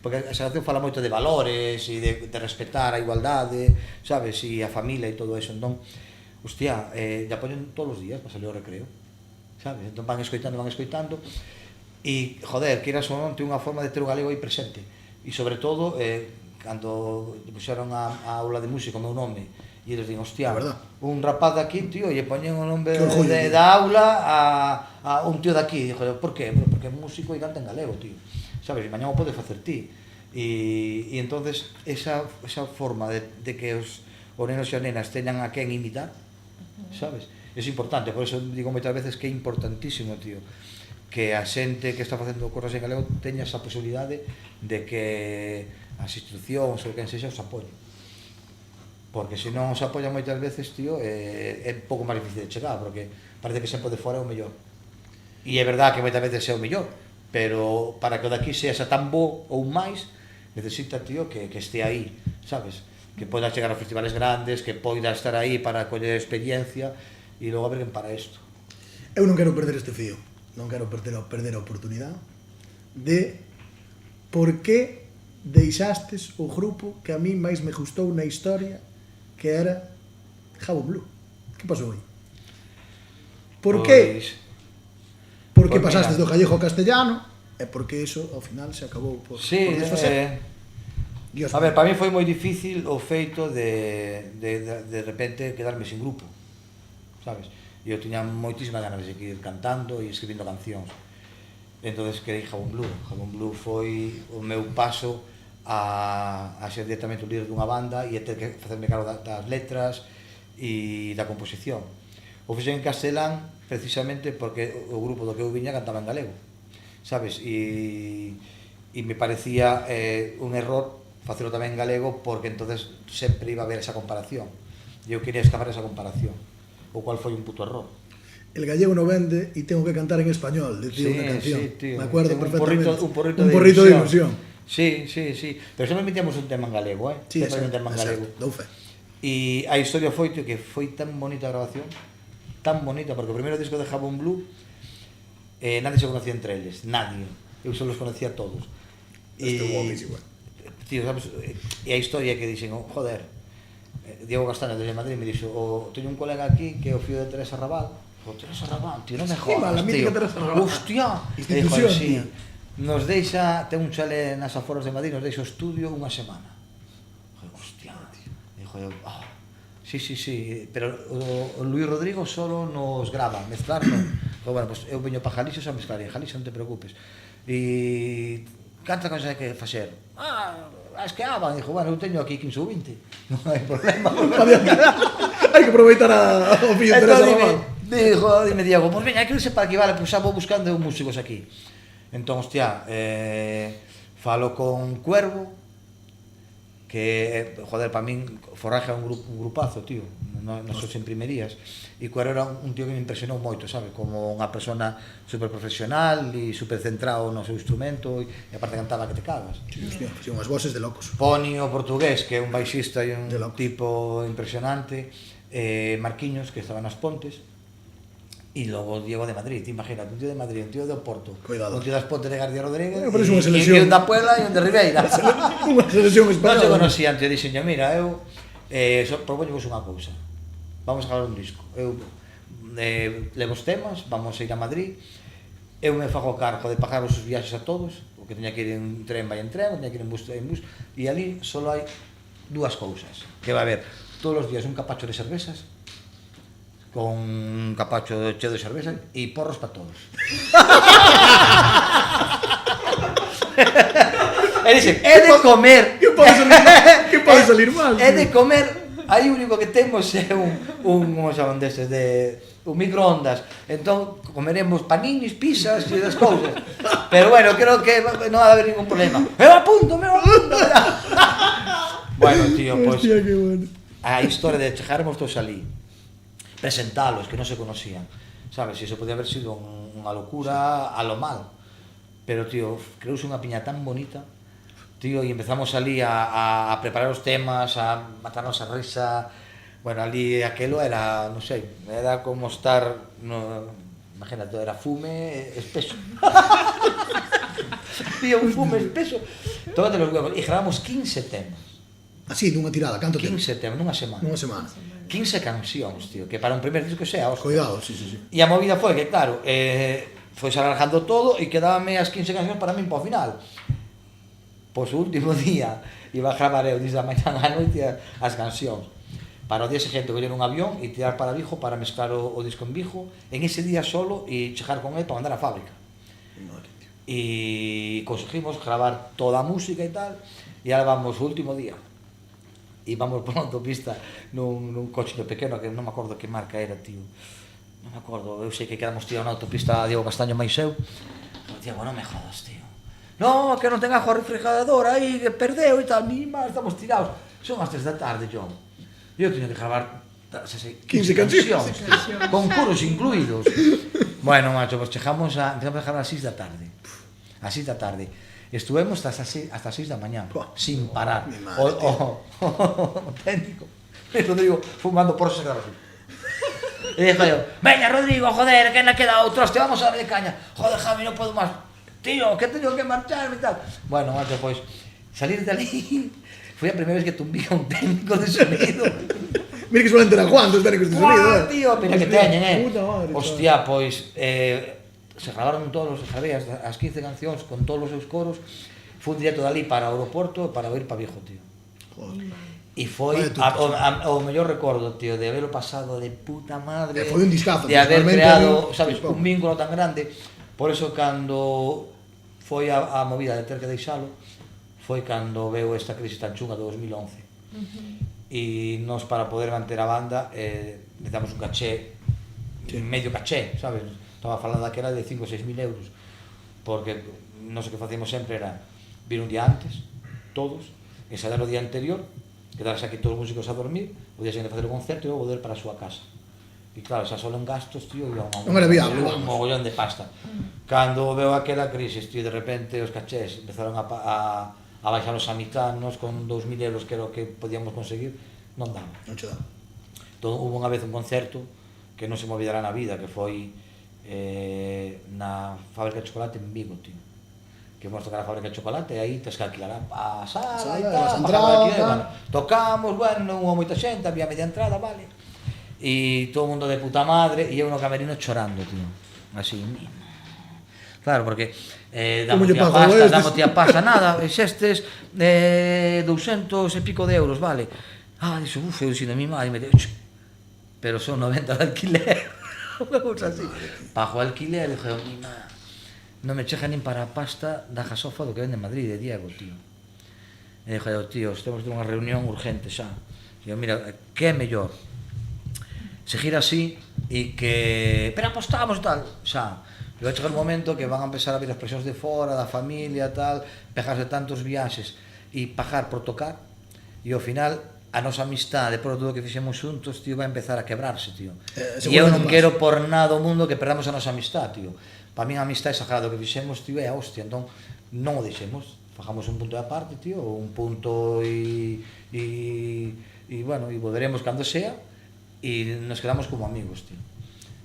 porque esa canción fala moito de valores e de respetar a igualdade, sabes, e a familia e todo eso. Entón, hostia, ya poñen todos os días para salir ao recreo, sabes? Entón van escoitando e, joder, que eras ou non, ten unha forma de ter o galego aí presente. E sobre todo, cando puxeron a aula de música o meu nome, e eles din, hostia, un rapaz daqui, tío, e poñen o nome da aula a un tío daqui. Dixo, por qué? Porque é músico e canta en galego, tío. Sabes, e mañá o podes facer ti. E entonces, esa forma de que os nenos e as nenas teñan a quen imitar, sabes? É importante, por eso digo moitas veces que é importantísimo, tío, que a xente que está facendo cosas en galego teña esa posibilidade de que as institucións ou quen sexa os apoie. Porque se non os apoian moitas veces, tío, é un pouco máis difícil de chegar, porque parece que sempre de fora é o mellor. E é verdad que moitas veces é o mellor, pero para que o daqui sea tan bo ou máis, necesita, tío, que este aí, sabes? Que poida chegar a festivales grandes, que poida estar aí para coller experiencia e logo a ver quen para isto. Eu non quero perder este fío, non quero perder a oportunidade de por que deixastes o grupo que a mí máis me gustou na historia, que era Jabón Blue. Que pasou aí? Por que? Porque pasastes do gallego ao castellano e porque iso ao final se acabou por desfacer. A ver, para mí foi moi difícil o feito de repente quedarme sin grupo, sabes? E eu tiña moitísimas ganas de seguir cantando e escribindo cancións. Entonces creei Jabón Blue. Jabón Blue foi o meu paso a ser directamente o líder dunha banda e a ter que facerme cargo das letras e da composición. O fixen en castelán precisamente porque o grupo do que eu viña cantaba en galego, sabes? E me parecía un error facelo tamén en galego porque entonces sempre iba a haber esa comparación e eu quería escapar esa comparación, o cual foi un puto error. El gallego no vende e tengo que cantar en español, decía unha canción. Sí, tío. Me acuerdo perfectamente. Un porrito de ilusión. Sí. Pero sempre metíamos un tema en galego, Sí, sempre un tema en galego. Dou fe. E a historia foi, tío, que foi tan bonita a grabación, tan bonita, porque o primeiro disco de Jabón Blue nadie se conocía entre eles, nadie. Eu só los conocía a todos. Esto é guapísimo. Tío, sabes, e a historia que dixen, joder, Diego Castaño desde Madrid me dixo, teño un colega aquí que é o fío de Teresa Raval. Teresa Raval, tío, non me jodas, la mítica tío. Teresa Raval. Hostia, Institución, sí. tío. Nos deixa, ten un chale nas aforas de Madrid, nos deixa o estudio unha semana. Hostia, tío. Dijo eu, sí, pero o Luis Rodrigo solo nos grava, mezclar non. Bueno, pues eu veño para Galicia a mezclar, e Galicia non te preocupes. E canta cosa hai que facer? Es que aban, dijo, bueno, eu teño aquí 15 ou 20, non hai problema. Hai que aproveitar o fillo de Teresa Raval. Dime Diego, pues veña, hai que irse para aquí, vale, pues xa vou buscando músicos aquí. Entón, hostia, falo con Cuervo, que, joder, para min Forraje é un grupazo, tío, non só en primerías, e Cuervo era un tío que me impresionou moito, sabe, como unha persona super profesional e super centrado no seu instrumento, e aparte cantaba que te cagas. Sí, hostia, unhas voces de locos. Poni, o portugués, que é un baixista e un De locos. tipo impresionante, Marquiños, que estaba nas Pontes, e logo Diego de Madrid, imagínate, un tío de Madrid, un tío de Oporto, Cuidado. un tío das Pontes de García Rodríguez, Pero é unha selección. e un da Puebla e un de Ribeira. Unha selección Non española. se conocían, tío, dixenlle, mira, eu propoñevos unha cousa, vamos a gravar un disco, eu levo os temas, vamos a ir a Madrid, eu me fago cargo de pagar os viaxes a todos, o que teña que ir en tren vai en tren, o teña que ir en bus, e ali só hai dúas cousas, que vai haber todos os días un capacho de cervezas, con un capacho cheo de cerveza e porros para todos. E dixen, é de comer. Que pode salir mal? É de comer. Aí o único que temos é un como chaman deses, un microondas. Entón, comeremos paninis, pizzas e das cousas. Pero bueno, creo que non va a haber ningún problema. Me apunto. Bueno, tío, pois Hostia, que bueno. a historia de chegarmos todos ali, presentalos, que non se conocían, sabes, iso podía haber sido unha locura a lo mal, pero, tío, creouse unha piña tan bonita, tío, e empezamos ali a preparar os temas, a matarnos a risa, bueno, ali aquelo era, non sei, era como estar, imagínate, era fume espeso, tío, un fume espeso, tócate los huevos, e grabamos 15 temas. Así, dunha tirada, canto tempo? 15 temas, nunha semana. 15 cancións, tío, que para un primer disco sea hostia. Cuidado, sí. E a movida foi que, claro, foi alargando todo e quedábame as 15 cancións para min para o final. Pois o último día iba a gravar eu desde a mañá á noite as cancións. Para o día seguinte coller un avión e tirar para Vigo para mezclar o disco en Vigo en ese día solo e chegar con ele para mandar a fábrica. E conseguimos gravar toda a música e tal, e ahora vamos o último día. E vamos por unha autopista nun coche pequeno, que non me acordo que marca era, tío. Non me acordo, eu sei que quedamos tirados na autopista Diego Castaño máis eu. Diego, non me jodas, tío. No, que non ten agua refrigeradora aí, que perdeu e tal, ni máis, estamos tirados. Son as 3 da tarde, John. Eu teño que gravar 15 cancións, con coros incluídos. Bueno, macho, pues empezamos a gravar a 6 da tarde. A 6 da tarde. Estuvemos hasta 6 da mañá, sin parar. O técnico, Rodrigo, fumando porros e así. E dixo eu, veña Rodrigo, joder, que na queda outro, hostia, vamos a darle caña. Joder, Javi, non podo máis. Tío, que teño que marcharme e tal. Bueno, macho, pois, salir de ali, foi a primeira vez que tumbía un técnico de sonido. Mira que solamente era Juan dos técnicos de sonido, Tío, mira que teñen, Puta madre, hostia, pois, se gravaron todos as 15 cancións con todos os seus coros. Foi un directo dali para o aeroporto para ir para Vigo, tío. Joder. E foi o mellor recordo, tío, de haberlo pasado de puta madre. Foi un discazo. De haber creado, sabes, un un vínculo tan grande. Por eso, cando foi a movida de ter que deixalo, foi cando veu esta crisis tan chunga de 2011. E nos, para poder manter a banda, necesitamos un caché, medio caché, sabes? Estaba falando que era de 5 ou 6 mil euros, porque non sei que facíamos sempre era vir un día antes, todos, ensayar o día anterior, quedarse aquí todos os músicos a dormir, o día seguinte facer o concerto e volver para a súa casa. E claro, xa solo en gastos, tío, e Non era viable, un vamos. mogollón de pasta. Cando veo aquela crisis, tío, de repente os cachés empezaron a baixar os a mitad, nos con 2.000 euros que era o que podíamos conseguir, non daba. Non che dá. Entón, hubo unha vez un concerto que non se me olvidará na vida, que foi na fábrica de chocolate en Vigo, tío. Que vamos tocar a fábrica de chocolate e aí tens que alquilar a sala e tal, tocamos, bueno, non hubo moita xente, había media entrada, vale. E todo o mundo de puta madre e eu no camerino chorando, tío. Así, claro, porque damos tía pasta, nada, xestes 200 e pico de euros, vale. Dixo, eu dixo, mi madre, me dixo, pero son 90 de alquiler, unha cousa así. Pago alquiler, dixo, mi madre, non me chega nin para a pasta da gasofa do que vende en Madrid, de Diego, tío. E dixo, tío, temos de unha reunión urgente xa. Digo, mira, que é mellor? Seguir así e que... Pero apostamos tal, xa. E vai chegar un momento que van a empezar a vir as presións de fora, da familia, tal, pegarse tantos viaxes e pagar por tocar, e ao final a nosa amistade, por todo o que fixemos xuntos, tío, vai empezar a quebrarse, tío. E eu non quero por nada o mundo que perdamos a nosa amistade, tío. Para mí a amistade é sagrada, o que fixemos, tío, é a hostia, entón non o deixemos, fajamos un punto de aparte, tío, un punto e bueno, e volveremos cando sea, e nos quedamos como amigos, tío.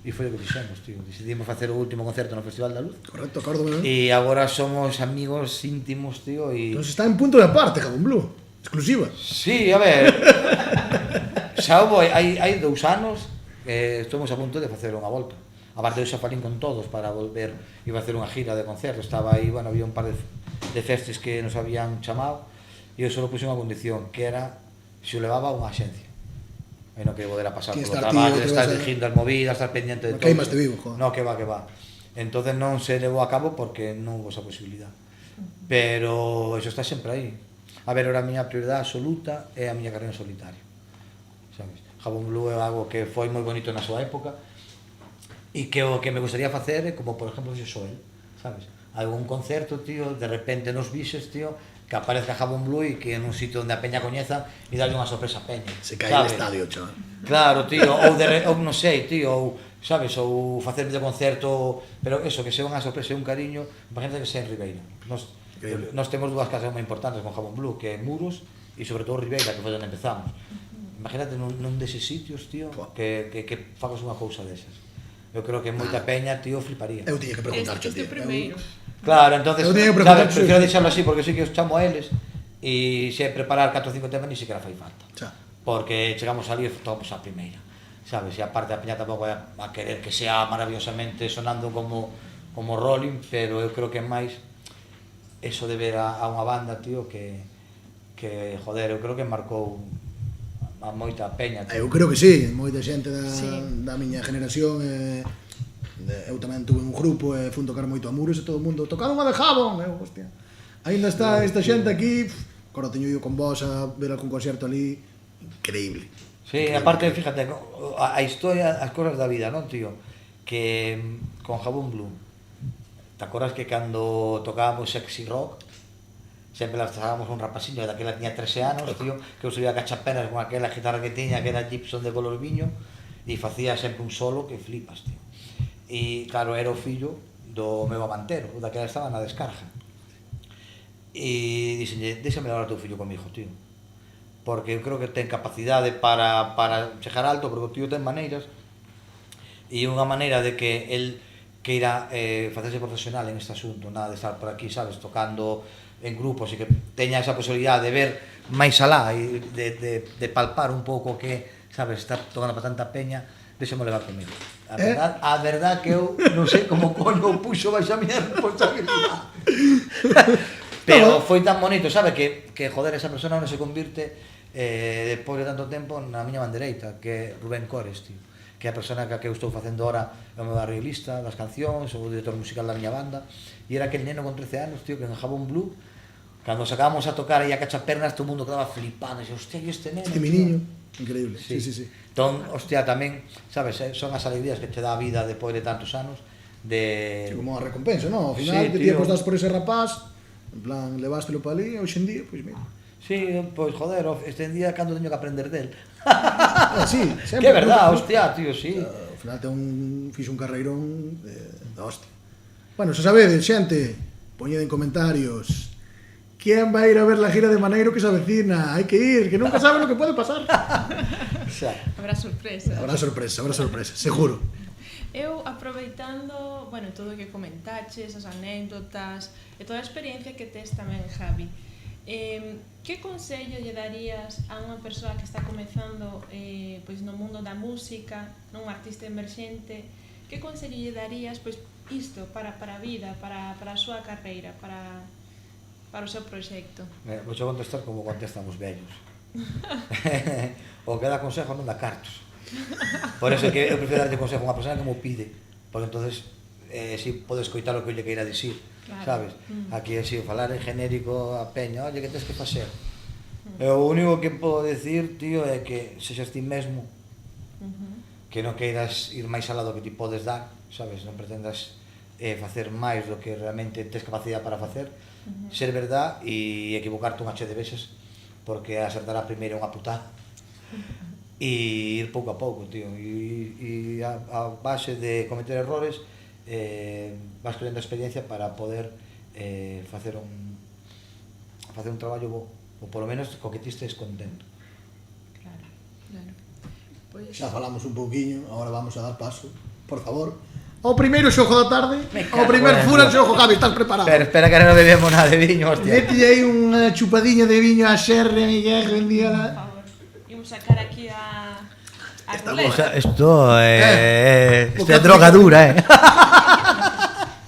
E foi o que fixemos, tío. Decidimos facer o último concerto no Festival da Luz. Correcto, acordo. E agora somos amigos íntimos, tío, e... Entón está en punto de aparte, Jabón Blue. Exclusiva. Sí, a ver... Xa hai 2 anos que estamos a punto de facer unha volta. A parte eu xa falín con todos para volver, iba a hacer unha gira de concertos. Estaba aí, bueno, había un par de festes que nos habían chamado e eu só puse unha condición, que era se o levaba a unha axencia. E non que poder pasar polo traballo, estar dirigindo as movidas, estar pendiente de todo. Queimas de vivo, joder. No, que va. Entonces non se levou a cabo porque non houve esa posibilidad. Pero eso está sempre aí. A ver, ahora a miña prioridade absoluta é a miña carreira en solitario. Sabes? Jabón Blue é algo que foi moi bonito na súa época e que o que me gustaría facer é como, por exemplo, fixo Xoel, sabes? Algún concerto, tío, de repente nos bises, tío, que aparezca Jabón Blue e que en un sitio onde a peña coñeza e darlle unha sorpresa a peña. Se cae o estadio, chaval. Claro, tío, ou non sei, tío, ou, sabes, ou facer de concerto, pero eso, que sea unha sorpresa e un cariño, imagínate que sea en Ribeira. Nos temos 2 casas moi importantes con Jabón Blue, que é Muros e sobre todo Ribeira, que foi onde empezamos. Imagínate nun deses sitios, tío, que fagas unha cousa desas. Eu creo que moita peña, tío, fliparía. Eu tiña que preguntarche, tío. Primeiro. Claro, entonces, sabes, prefiero deixarlo así, porque sí que os chamo a eles e se preparar 4 ou 5 temas ni siquiera fai falta. Xa. Porque chegamos ali e tocamos a primeira, sabes? E aparte a peña tampouco vai a querer que sea maravillosamente sonando como Rolling, pero eu creo que é máis eso de ver a unha banda, tío, que joder, eu creo que marcou a moita peña, tío. Eu creo que sí, moita xente da miña generación, eu tamén tuve un grupo e fun tocar moito a Muros e todo o mundo tocaron unha de Jabón, hostia. Ainda está esta xente aquí, agora teño ido con vos a ver algún concerto ali, increíble. Sí, aparte, fíjate, a historia, as cosas da vida, non, tío? Que con Jabón Blue, te acordas que cando tocábamos Sexy Rock, sempre lanzábamos un rapasillo, daquela tiña 13 anos, tío, que eu subía a cachapenas con aquela guitarra que tiña, que era Gibson de color viño, e facía sempre un solo que flipas, tío. E, claro, era o fillo do meu amantero, o daquela estaba na descarga. E dixenlle, déxame levar o teu fillo comigo, tío. Porque eu creo que ten capacidade para chegar alto, porque o tío ten maneiras, e unha maneira de que el queira facerse profesional en este asunto, nada de estar por aquí, sabes, tocando en grupos e que teña esa posibilidade de ver máis alá e de palpar un pouco que, sabes, estar tocando para tanta peña, déxame levar comigo. A verdad que eu non sei como coño puxo baixa a miña responsabilidade. Pero foi tan bonito, sabe, que joder, esa persona non se convirte despois de tanto tempo na miña bandereita, que é Rubén Cores, tío, que é a persona que eu estou facendo ahora o meu arreglista das cancións, o director musical da miña banda, e era aquel neno con 13 anos, tío, que en Jabón Blue, cando sacábamos a tocar aí a cachapernas, todo o mundo quedaba flipando, e hostia, e este neno, este miniño, increíble, sí. Entón, hostia, tamén, sabes, son as alegrías que te dá a vida despois de tantos anos, de... Sí, como a recompensa, non? Ao final, que ti apostas por ese rapaz, en plan, levástelo para ali, e hoxe en día, pois mira. Sí, pois joder, este día cando teño que aprender del. Sí, sempre. Que verdad, hostia, tío, sí. final fixo un carreirón da hostia. Bueno, se sabedes, xente, poñede en comentarios quen vai ir a ver la gira de Maneiro que se avecina. Hai que ir, que nunca sabe lo que pode pasar. Habrá sorpresa. Habrá sorpresa, seguro. Eu aproveitando, bueno, todo o que comentaches, as anécdotas e toda a experiencia que tes tamén, Javi, que consello lle darías a unha persoa que está comezando pois no mundo da música, non un artista emerxente, que consello lle darías pois isto para a vida, para a súa carreira, para o seu proxecto? Vou contestar como contestan os vellos. O que dá consejo non dá cartos. Por eso é que eu prefiro darlle consejo a unha persona que mo pide, porque entonces si podes coitar o que eu lle queira dicir, sabes? Aquí é si falar en genérico a peña, oye, que tens que facer? O único que podo decir, tío, é que sexas ti mesmo, que non queiras ir máis alá do que ti podes dar, sabes? Non pretendas facer máis do que realmente tes capacidade para facer, ser verdad e equivocarte unha che de veces, porque acertar a primeira é unha putada. E ir pouco a pouco, tío, e a base de cometer errores vas creando experiencia para poder facer un traballo bo, ou polo menos co que ti estés contento. Claro. Pois Xa falamos un pouquiño, agora vamos a dar paso, por favor, ao primeiro xogo da tarde, ao primer fura xogo. Javi, estás preparado? Pero espera que non bebemos nada de viño, hostia. Mete aí unha chupadinha de viño a xerre, Miguel, un día por favor, imos sacar aquí a ruleta. Esto é droga dura,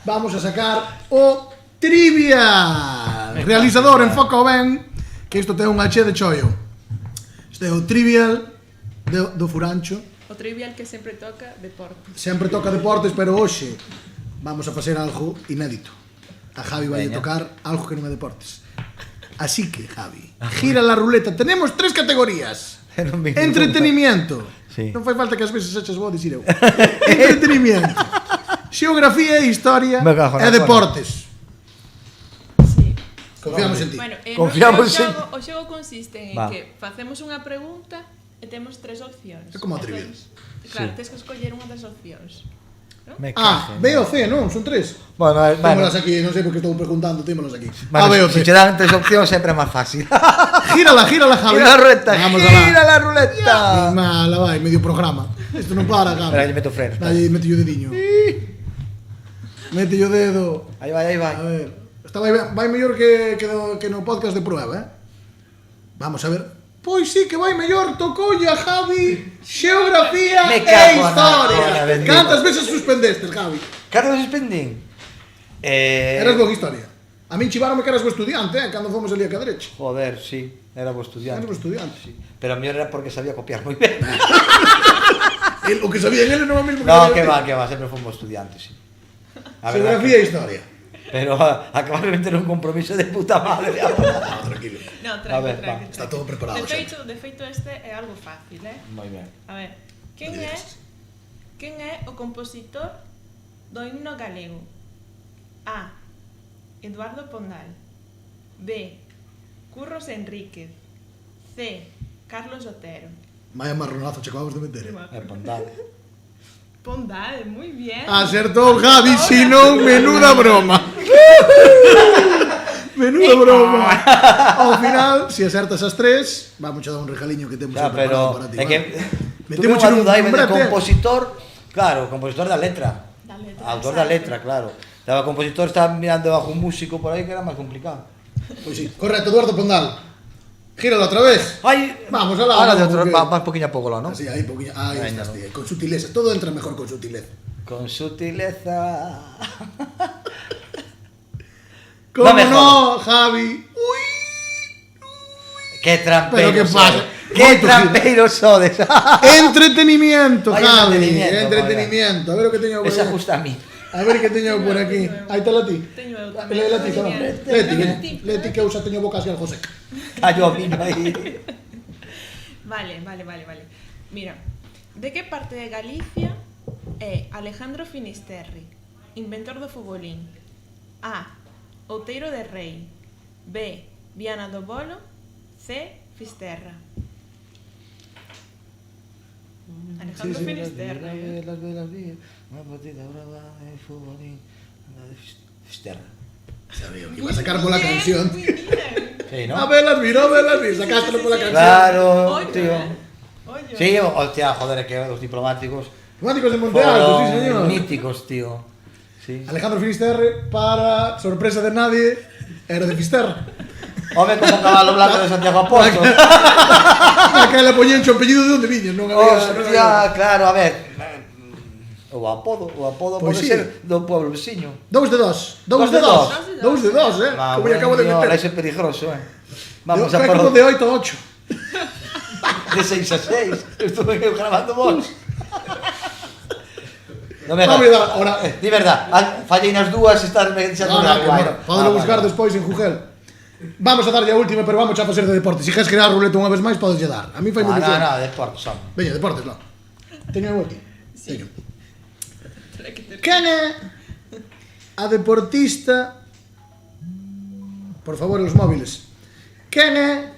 Vamos a sacar o Trivial. Realizador, enfoca o ben, que isto ten unha che de chollo. Este é o Trivial do Furancho. O trivial que sempre toca deporte. Sempre toca deportes, pero hoxe vamos a facer algo inédito. A Javi vai a tocar algo que non é deportes. Así que, Javi, gira la ruleta. Tenemos 3 categorías. Entretenimiento. Sí. Non fai falta que as veces eches vos dicir eu. Entretenimiento. Xeografía e historia e deportes. Sí. Confiamos en ti. Bueno, Confiamos o xogo consiste en que facemos unha pregunta e temos 3 opcións. É como a trivial. Claro, tens que escoller unha das opcións. B o C, non? Son 3. Bueno, Témolas aquí, non sei por que estou preguntando, témolas aquí. A, B o C. C. Si te dan 3 opcións sempre é máis fácil. Gírala, Javi. Gira la ruleta, Vamos gira la ruleta. Mala vai, medio programa. Isto non para, Javi. Espera, lle meto frenos. Aí, mete o dediño. Mete o dedo. Aí vai. A ver, esta vai mellor que no podcast de prueba, Vamos a ver. Pois sí que vai mellor, tocoulle a Javi Xeografía e Historia. Cantas veces suspendestes, Javi? Cantas suspendín? Eras bo en Historia. A min chivaronme que eras bo estudiante, cando fomos ali a Cadreche. Joder, sí, era bo estudiante. Eras bo estudiante. Sí. Pero a mellor era porque sabía copiar moi ben. O que sabía en ele non é o mesmo que No, sabía. que va, sempre fomos estudiantes, sí. Xeografía e Historia. Pero acabas de meter un compromiso de puta madre ahora. No, tranquilo. No, A ver, tranqui. Está todo preparado, De feito este é algo fácil, Moi ben. A ver, quen é o compositor do himno galego? A. Eduardo Pondal. B. Curros Enríquez. C. Carlos Otero. Vaya marronazo che acabamos de meter. É Pondal. Pondal, moi bien. Acertou Javi, si non, menuda broma. Menuda broma. Ao final, se acertas as 3, vamos a dar un regaliño que temos preparado para ti. É que tuve Metemos unha un duda aí de brete. compositor, claro, compositor da letra. Da letra, Autor da exacto. letra, claro. Estaba compositor, estaba mirando bajo un músico por aí que era máis complicado. Pois sí, correcto, Eduardo Pondal. Gíralo outra vez. Ai, Vamos, alá. ahora de vamos, outro, porque- más poquinho a pouco lá, ¿no? Así, aí, poquinho. Aí Venga, estás, no. tío. Con sutileza. Todo entra mejor con sutileza. Con sutileza. ¿Cómo No me no, Javi? Uy. Qué Pero trampeiro qué sodes. pasa. Qué Moito trampeiro sodes. Entretenimiento, Ay, Javi. entretenimiento, A ver o que teño por Esa aquí. justa a mí. A ver que teño por aquí. Aí está Lati. Teño eu tamén. Leti, tamén. Leti. Leti, que eu xa teño boca así algo seca. Callo a mí aí. Vale. Mira, de que parte de Galicia é Alejandro Finisterri, inventor do futbolín? A. Outeiro de Rei. B. Viana do Bolo. C. Fisterra. Alejandro Finisterre. Las velas vi, una partida brava de futbolín, Fisterra. Sabía que iba a sacar pola canción. Sí, ¿no? A velas vi, sacaste pola canción. Claro, Oye, tío. Oye. Sí, hostia, joder, es que los diplomáticos Temáticos de Monte Alto, sí fueron señor. míticos, tío. Sí. Alejandro Finisterre, para sorpresa de nadie, era de Fisterra. Home, como un cabalo blanco de Santiago Apóstol. Aquela poñía en apellido de onde viñas, non había... Hostia, claro, a ver. O apodo Pois pode sí. ser do pueblo veciño. Dous de dos, Dous de dos. Como lle acabo de meter. Ese é peligroso, Vamos Eu a como por de 8 a 8. de 6 a 6. Estuve eu grabando vos. Non me Vamos a dar, ahora... Di verdad, fallei nas dúas e estás me deixando de agua. Podelo buscar despois en Google. Vamos a darlle a última, pero vamos a facer de deporte. Se queres crear ruleta unha vez máis, podes lle dar. A mí fai moi ilusión. No, deporte son. Veña, deportes, lá. Teño eu aquí. Sí. Teño. Quen é a deportista... Por favor, os móviles. Quen é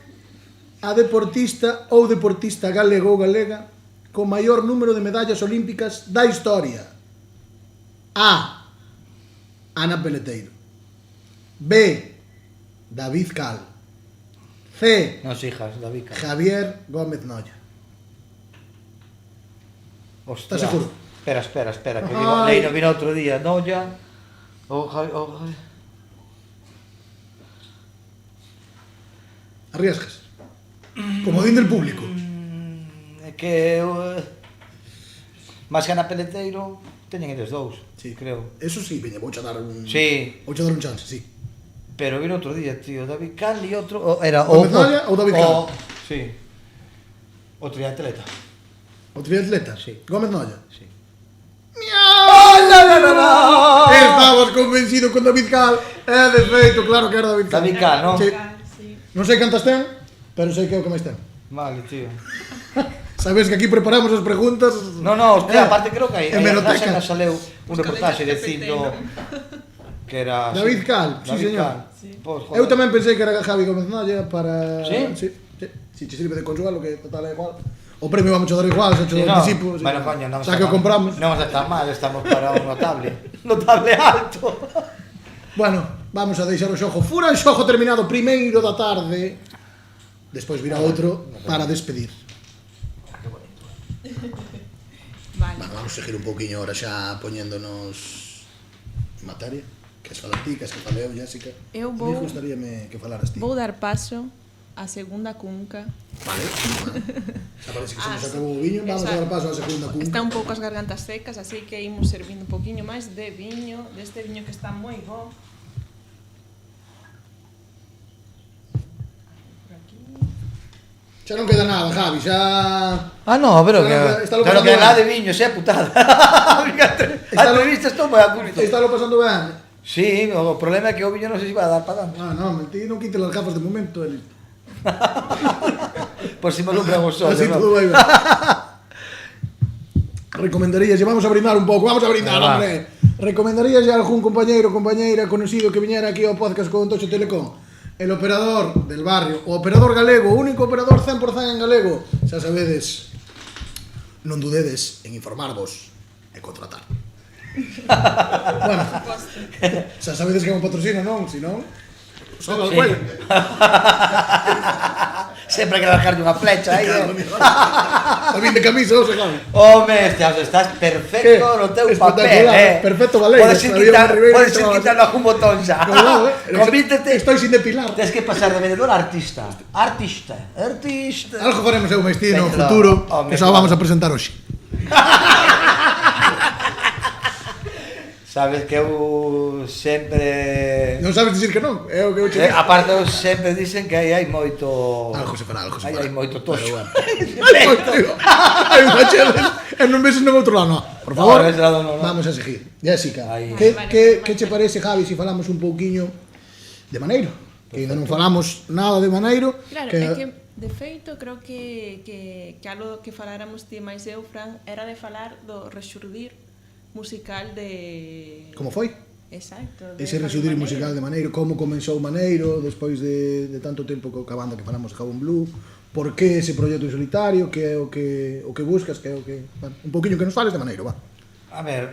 a deportista ou deportista galego ou galega con maior número de medallas olímpicas da historia? A. Ana Peleteiro. B. David Cal. C. Nos hijas, David. Javier Gómez Noya. Hostia. Estás seguro? Espera, que Ay. leí no vino outro día, Noya. Arriesgas. Comodín del público. É que máis que Ana Peleteiro teñen eles dous, Sí. creo. Eso sí, veña, vouche dar un... Sí. Vouche dar un chance, sí. Pero vino outro día, tío, David Cal e outro era Gómez Noya ou David Cal? Sí. O triatleta. O triatleta? Sí. Gómez Noya? Sí. ¡No! Estabas convencido con David Cal. De feito, claro que era David Cal. David Cal, non? Sí. Sí. Non sei cantas ten, pero sei que é o que máis ten. Vale, tío. Sabes que aquí preparamos as preguntas. No, hostia, aparte creo que aí hemeroteca. nos saleu un reportaxe dicindo que era David Cal, sí, David señor. Cal. Sí. Pues, joder. Eu tamén pensei que era Javi Gómez Noya para... Sí? Sí. Si te sirve de consuelo, que total é igual. O premio vamos a dar igual, se Sí, hecho no. anticipo. Bueno, coño, non xa que o compramos. Non vamos a estar mal, estamos para un notable alto. Bueno, vamos a deixar o xogo. Fura o xogo terminado primeiro da tarde. Despois virá outro para despedir. Vale. Bueno, vamos a seguir un pouquiño ahora xa poñéndonos en materia. Queres falar ti, queres que fale eu, Jessica? Eu A mí vou- gustaríame que falaras ti. Vou dar paso á segunda cunca. Vale, bueno. Xa parece que se nos acabou o viño. Vamos a dar paso á segunda cunca. Está un pouco as gargantas secas, así que imos servindo un poquinho máis de viño, deste viño que está moi bo. Por aquí. Xa non queda nada, Javi, xa... No, pero Está lo pero pasando que ben. nada de viño, xa putada. A entrevista estou moi a gusto. Está lo pasando ben. Sí, o problema é que o viño non sei se vai a dar para tanto. No, mentí, non quite las gafas de momento, Eli. Por si me alumbran os ollos, Así ¿no? todo vai ben. Recomendarías, vamos a brindar un pouco, vamos a brindar, Va. hombre. Recomendarías a algún compañeiro, compañeira conocido que viñera aquí ao podcast con Tocho Telecom? El operador del barrio, o operador galego, o único operador 100% en galego. Xa sabedes, non dudedes en informarvos e contratar. Bueno, xa sabedes que é un patrocino, non? Si non, soga o Sí. cuello. Sempre que largarlle unha flecha aí. Tamén de camisa, o Javi. Home, estás perfecto ¿Qué? no teu Espectacular, papel, perfecto galego. Podes ir Sabía Ribeiro podes que ir estaba quitando algún botón xa. Cuidado, Convítete. Estoy sin depilar. Tens que pasar de vendedor a artista. Artista. Algo faremos eu máis ti no Venga, futuro, home, que só vamos a presentar hoxe. Sabes que eu sempre Non sabes dicir que non, é o que eu che digo. aparte eu sempre dicen que aí hai moito Algo se fará, algo se aí fará. hai moito Pero toxo. bueno. Hai moito. Hai unha cheles e non ves no outro lado, no. Por favor, No, ese lado no. vamos a seguir. Jessica, Ahí. que che parece, Javi, se falamos un pouquiño de Maneiro? Que ainda non falamos nada de Maneiro. Claro, é que de feito creo que algo que faláramos ti máis eu, Fran, era de falar do rexurdir musical de... Como foi? Exacto. Ese rexudir musical de Maneiro, como comenzou Maneiro despois de tanto tempo ca banda que falamos de Jabón Blue, por que ese proxecto en solitario, que é o que buscas, que é o que... Bueno, un poquinho que nos fales de Maneiro, va. A ver,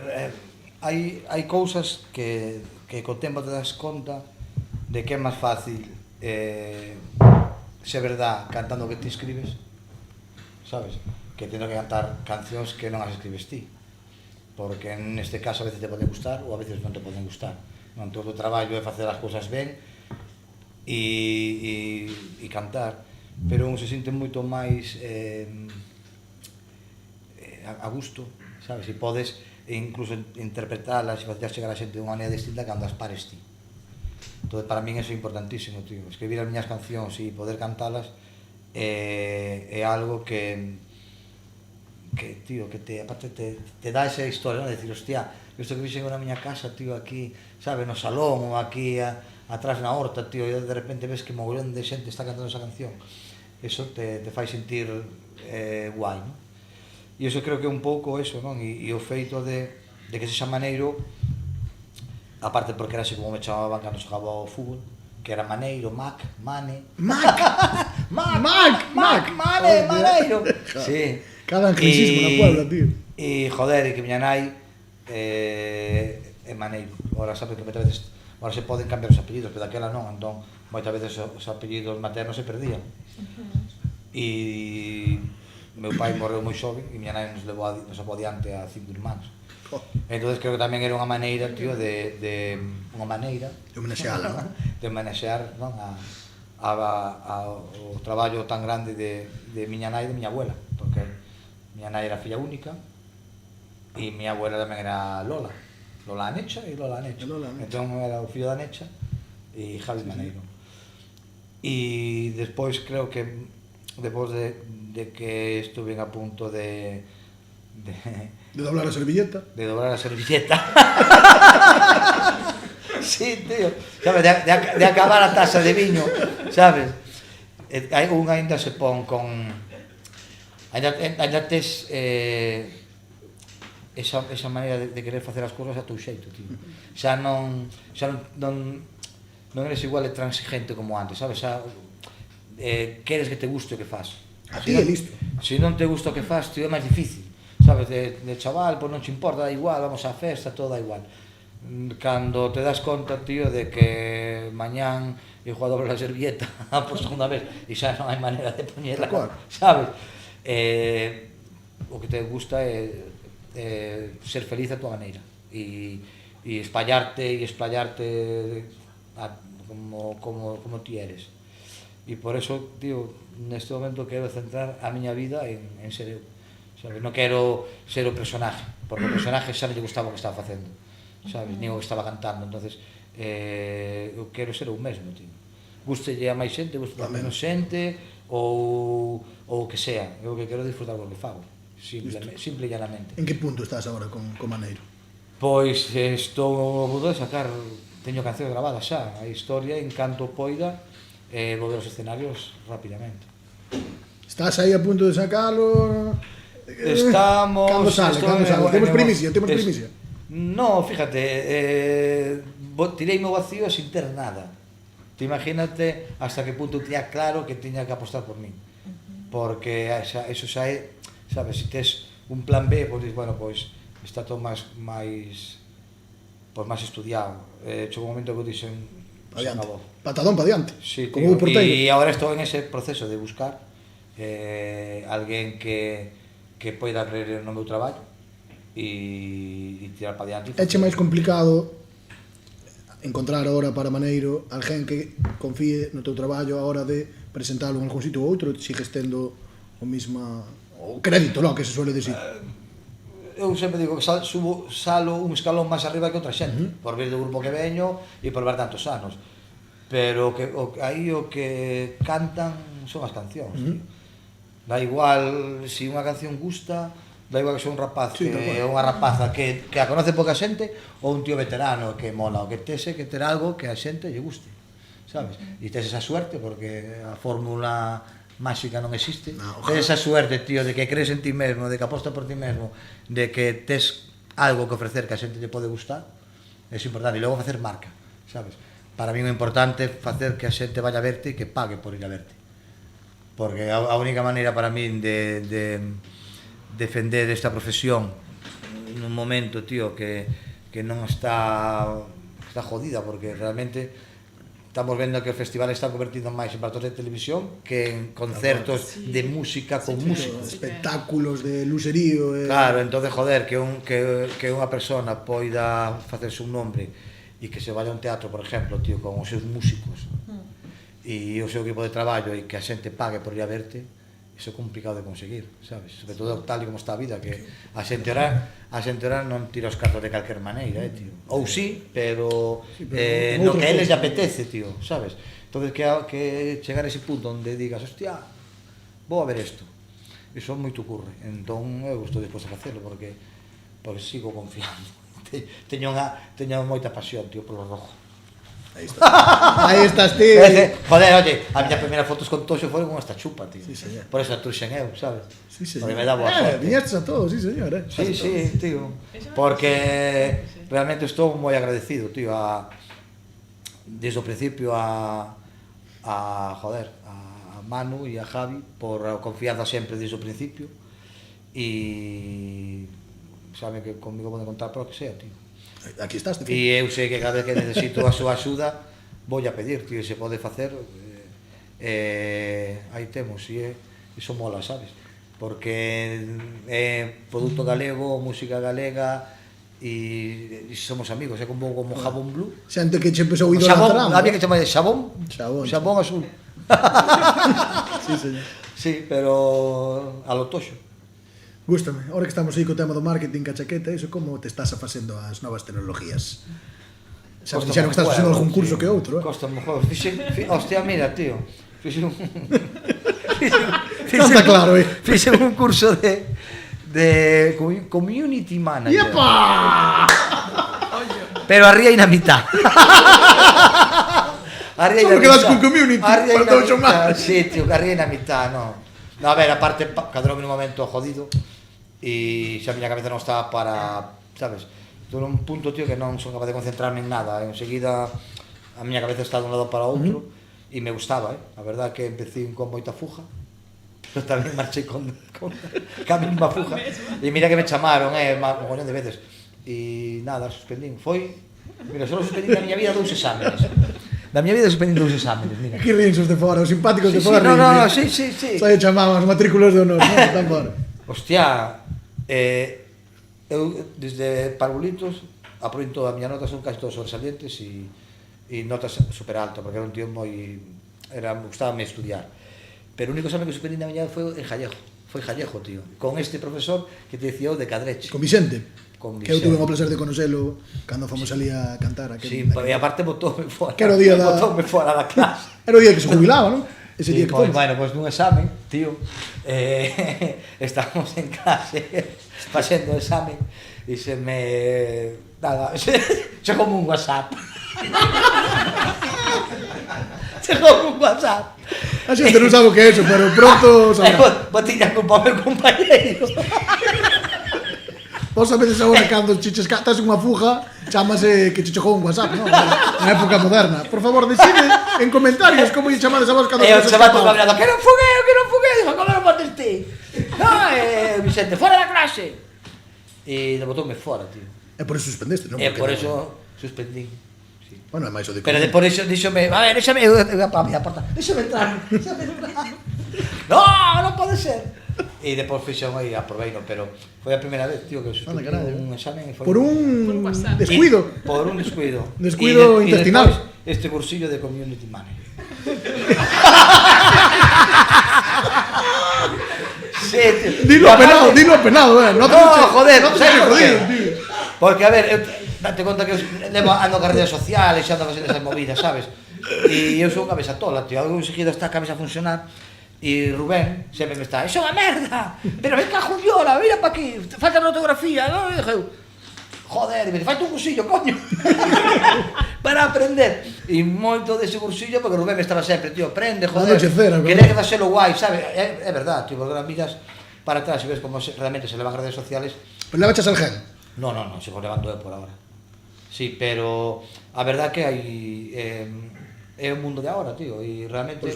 hai cousas que co tempo te das conta de que é máis fácil ser verdad cantando o que ti escribes, sabes? Que tendo que cantar cancións que non as escribes ti, porque neste caso a veces te poden gustar ou a veces non te poden gustar. Non, todo o traballo é facer as cousas ben e cantar, pero un se sinte moito máis a gusto, sabes? E podes incluso interpretalas e facer chegar a xente de unha maneira distinta cando as pares ti. Entón, para min é importantísimo, tío. Escribir as miñas cancións e poder cantalas é algo que tío, que aparte te dá esa historia, non? De dicir, hostia, isto que fixen na miña casa, tío, aquí, sabe, no salón ou aquí atrás na horta, tío, e de repente ves que mogollón de xente está cantando esa canción. Eso te fai sentir guai, non? E iso creo que é un pouco eso, non? E o feito de que sexa Maneiro, aparte porque era así como me chamaban cando xogaba ao fútbol, que era Maneiro, Mane, Maneiro. Sí. Cada anglicismo na Puebla, tío. E joder, e que miña nai é Maneiro. Ahora sabes que moitas veces ahora se poden cambiar os apellidos, pero daquela non, entón moitas veces os apellidos maternos se perdían. E meu pai morreu moi xove e miña nai nos levou adiante a 5 irmáns. Entonces creo que tamén era unha maneira, tío, de unha maneira de homenaxeala, non? De homenaxear, non, o traballo tan grande de miña nai e de miña abuela, porque miña nai era filla única e miña abuela tamén era Lola Anecha e Lola Anecha. Entón era o fillo da Anecha e Javi Maneiro. E despois creo que despois de que estuve a punto de doblar a servilleta. De doblar a servilleta. Sí, tío. Sabes, de acabar a taza de viño, sabes? Un ainda se pon con... Ainda tes esa maneira de querer facer as cousas a teu xeito, tío. Xa non eres igual de transigente como antes, sabes? Xa queres que te guste o que fas. A ti é listo. Se non te gusta o que fas, tío, é máis difícil. Sabes, de chaval, pois non te importa, da igual, vamos á festa, todo da igual. Cando te das conta, tío, de que mañán eu juego a doblar a servilleta por segunda vez e xa non hai maneira de poñela, sabes? O que te gusta é ser feliz a tua maneira e espallarte como ti eres. E por eso, tío, neste momento quero centrar a miña vida en ser eu. Sabes? Non quero ser o personaje, porque o personaje xa non lle gustaba o que estaba facendo, sabes? Nin o que estaba cantando. Entonces eu quero ser eu mesmo, tío. Gústelle a máis xente, gústelle a menos xente ou o que sea. Eu que quero disfrutar do que fago, simple e llanamente. En que punto estás agora con Maneiro? Pois estou a punto de sacar, teño cancións gravadas xa, a historia en canto poida volver aos escenarios rapidamente. Estás aí a punto de sacalo? Estamos... Cando sale? Temos primicia? No, fíjate, tireime o vacío sin ter nada. Te imagínate hasta que punto tiña claro que tiña que apostar por min. Porque eso xa é, sabes, se tes un plan B, pois, bueno, pois está todo máis estudiado. Chegou un momento que eu dixen, adiante, patadón para adiante, sí, como un porteiro. E agora estou en ese proceso de buscar alguén que poida creer no meu traballo e tirar para adiante. Eche máis complicado encontrar agora para Maneiro alguén que confíe no teu traballo a hora de presentalo en algún sitio ou outro, sigues tendo o crédito, non, que se suele decir. Eu sempre digo que salo un escalón máis arriba que outra xente, por vir do grupo que veño e por ver tantos anos. Pero aí o que cantan son as cancións, tío. Da igual se unha canción gusta, da igual que son un rapaz ou unha rapaza que a conoce pouca xente ou un tío veterano que mola, o que tes é que ter algo que a xente lle guste, sabes? E tes esa suerte porque a fórmula máxica non existe. Tes esa suerte, tío, de que crees en ti mesmo, de que apostas por ti mesmo, de que tes algo que ofrecer que a xente lle pode gustar, é importante. E logo facer marca, sabes? Para mí é importante facer que a xente vaya a verte e que pague por ir a verte. porque a única maneira para min de defender esta profesión nun momento, tío, que non está jodida, porque realmente estamos vendo que o festival está convertido máis en platos de televisión que en concertos de música con músicos. Espectáculos de lucerío. Claro, entonces, joder, que unha persona poida facerse un nombre e que se vaya a un teatro, por exemplo, tío, con os seus músicos e o seu equipo de traballo e que a xente pague por ir a verte, iso é complicado de conseguir, sabes? Sobre todo tal e como está a vida, que a xente ora non tira os cartos de calquer maneira, tío. Ou sí, pero no que a eles lle apetece, tío, sabes? Entonces que chegar a ese punto onde digas, hostia, vou a ver isto. Iso moito ocurre. Entón eu estou disposto a facelo porque sigo confiando. Teño moita pasión, tío, polo rojo. Aí estás, tío. Joder, oye, a miña primeira fotos con Toxo foron con esta chupa, tío. Sí, señor. Por eso truxen eu, sabes? Sí, señor. Porque me dá boa sorte. Viñestes a todos, sí, señor. Sí, tío. Porque realmente estou moi agradecido, tío, desde o principio a Manu e a Javi por a confianza sempre desde o principio e saben que comigo poden contar para o que sea, tío. Aquí estás, tío. E eu sei que cada vez que necesito a súa axuda vou a pedir, tío, se pode facer aí temos, e iso mola, sabes? Porque é produto galego, música galega e somos amigos, é como Jabón Blue. Xente que che empezou a idolatrar. Había que chamar de Xabón azul. Sí, señor. Sí, pero a lo Toxo. Gústame, ahora que estamos aí co tema do marketing cachaqueta, iso como te estás facendo as novas tecnologías? Xa me dixeron que estás facendo algún curso que outro, Costa mo juego. Hostia, mira, tío. Fixe un curso de community manager. ¡Yepa! Pero arriba na mitad. Solo quedas con community, falta 8 máis. Sí, tío, arriba na mitad, no. No, a ver, aparte, cadrón en un momento jodido e xa a miña cabeza non estaba para, sabes? Estou nun punto, tío, que non son capaz de concentrarme en nada. Enseguida a miña cabeza está dun lado para outro e me gustaba, A verdad que empecé con moita fuga, pero tamén marchei con a mesma fuga. E mira que me chamaron, mogollón de veces. E nada, suspendín. Mira, só suspendín na miña vida 2 exámenes. Da miña vida suspendín 2 exámenes, mira. Que rinsos de fora, os simpáticos de fora. No, sí. Só lle chamaban os matrículos de honor, non? Están fora. Hostia, eu desde parvulitos aproveito a miña nota, son casi todos sobresalientes e notas super alto, porque era un tío gustábame estudiar. Pero o único examen que suspendí na miña foi en Jallejo. Foi Jallejo, tío. Con este profesor que te dicía o de Cadreche. Con Vicente. Que eu tuve o placer de conocelo cando fomos ali a cantar. Sí, e aparte botoume fora. Que era o día da... Botoume fora da clase. Era o día que se jubilaba, non? Ese día que fomos. Bueno, pois nun examen, tío, estábamos en clase facendo o examen e se me... Nada, chegou un WhatsApp. Chegou un WhatsApp. A xente non sabe o que é eso, pero pronto sabrá. Botiña culpa ao meu compañeiro. Vos a veces agora cando chiches estás unha fuga, chámase que che chegou un WhatsApp, non? Na época moderna. Por favor, decide en comentarios como lle chamades a vos cando eu chamado o cabrado, que non fuguei, dijo, como non botes ti? Vicente, fora da clase. E botoume fora, tío. E por eso suspendeste, non? E por eso suspendí. Bueno, é máis o de... Pero por eso díxome, a ver, déxame, eu para a porta, déxame entrar. No, non pode ser. E depois fixo aí, aproveino, pero foi a primeira vez, tío, que suspendí un examen e foi... Por un descuido. Por un descuido. Descuido intestinal. E este cursillo de community manager. Sí, tío. Dilo apenado, No, joder, sabes por qué? Porque, a ver, date conta que eu ando a redes sociales, xa ando a fazer esas movidas, sabes? E eu sou unha cabeza tola, tío. Eu enseguida está a cabeza a funcionar. E Rubén sempre me está, iso é unha merda, pero ven cajo viola, mira pa aquí, falta a ortografía, non? E dixeu, joder, me falta un cursillo, coño, para aprender. E moito dese cursillo, porque Rubén me estaba sempre, tío, aprende, joder, quería que daselo guai, sabe? É verdad, tío, porque as miras para atrás e ves como realmente se levan as redes sociales. Pero levachas al gel? No, sigo levando eu por agora. Sí, pero a verdad que hai... é o mundo de agora, tío, e realmente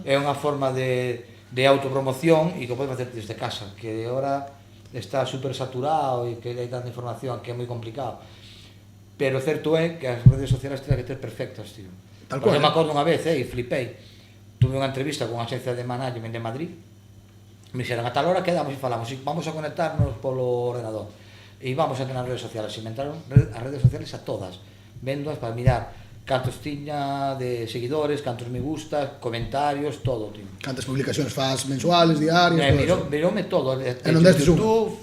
é unha forma de de autopromoción e que podes facer desde casa, que agora está super saturado e que hai tanta información que é moi complicado. Pero o certo é que as redes sociais teñen que ter perfectas, tío. Tal Porque cual. me acordo unha vez, e flipei. Tuve unha entrevista con unha agencia de management de Madrid. Me dixeron, a tal hora quedamos e falamos, e vamos a conectarnos polo ordenador. E vamos a tener as redes sociales. E me entraron as redes sociales a todas, vendoas para mirar cantos tiña de seguidores, cantos me gustas, comentarios, todo, tío. Cantas publicacións faz mensuales, diarias, todo eso. Miroume todo. non destes unha? YouTube,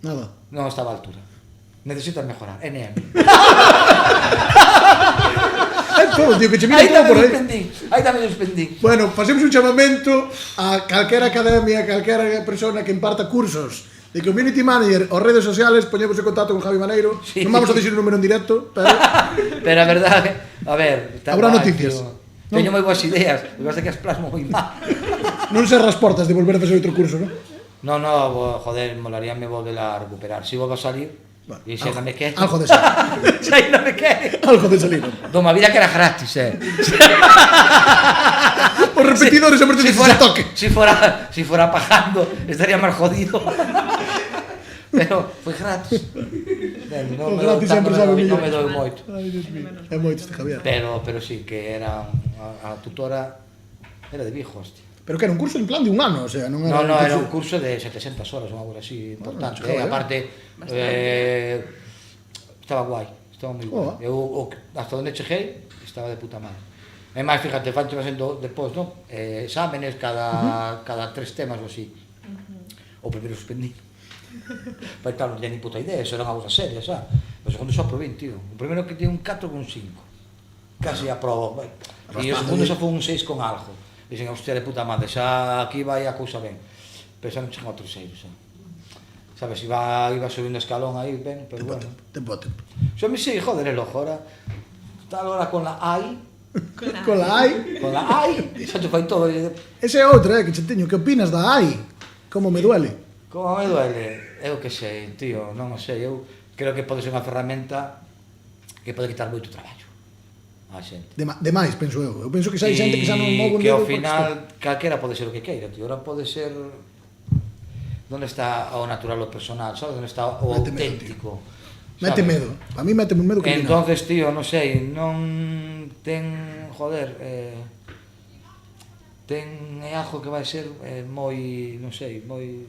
Nada. non estaba a altura. Necesitas mejorar, NM. É todo, tío, que che mira todo por aí. Aí tamén suspendín. Bueno, facemos un chamamento a calquera academia, calquera persona que imparta cursos de community manager ou redes sociales, poñemos en contacto con Javi Maneiro. Sí. Non vamos a dicir o número en directo, pero Pero a verdade, a ver, Habrá noticias. Teño moi boas ideas, o que pasa é que as plasmo moi mal. non se rasportas de volver a facer outro curso, non? No, joder, molaríame volverla a recuperar. Si volvo a salir, Bueno, e se non me quere. algo de salir. Se aí non me quere. Algo de salir. Doma vida que era gratis, Os repetidores sempre teñen ese toque. Si fuera pagando, estaría máis jodido. Pero foi gratis. O gratis sempre sabe Non mellor. me dou moito. Ai, Dios mío. É moito este Javier. Pero sí, que era a tutora era de Vigo, hostia. Pero que era un curso en plan de un ano, o sea, non era No, era un curso de 700 horas, unha coisa así importante. joder. Aparte, estaba guai, estaba moi guai. Eu, hasta onde cheguei, estaba de puta madre. E máis, fíjate, fan facendo depois, non? Exámenes cada 3 temas ou así. O primeiro suspendí. Pero claro, non tenía ni puta idea, eso era unha cousa seria, xa. O segundo xa aprobei, tío. O primeiro que tiene un 4,5. Casi aprobo. E o segundo xa foi un 6 con algo. Dixen, hostia, de puta madre, xa aquí vai a cousa ben. Pero xa non chegou a terceiro, xa. Sabes, iba subindo escalón aí, ben, pero bueno. Tempo. Xa me sei, joder, el ojo, ahora. Está agora con la AI. Con la AI. Con la AI. Xa te fai todo. Ese é outra, que che teño. Que opinas da AI? Como me duele? Como me duele? Eu que sei, tío, non o sei. Eu creo que pode ser unha ferramenta que pode quitar moito traballo á xente. Demais, penso eu. Eu penso que xa hai xente que xa non move un que ao dedo. final calquera pode ser o que queira, tío. Ahora pode ser onde está o natural, o personal, sabes? Onde está o Mete medo, auténtico. Mete sabes? medo. A mí mete medo que Entonces, tío, non sei, non ten, joder, ten algo que vai ser moi, non sei, moi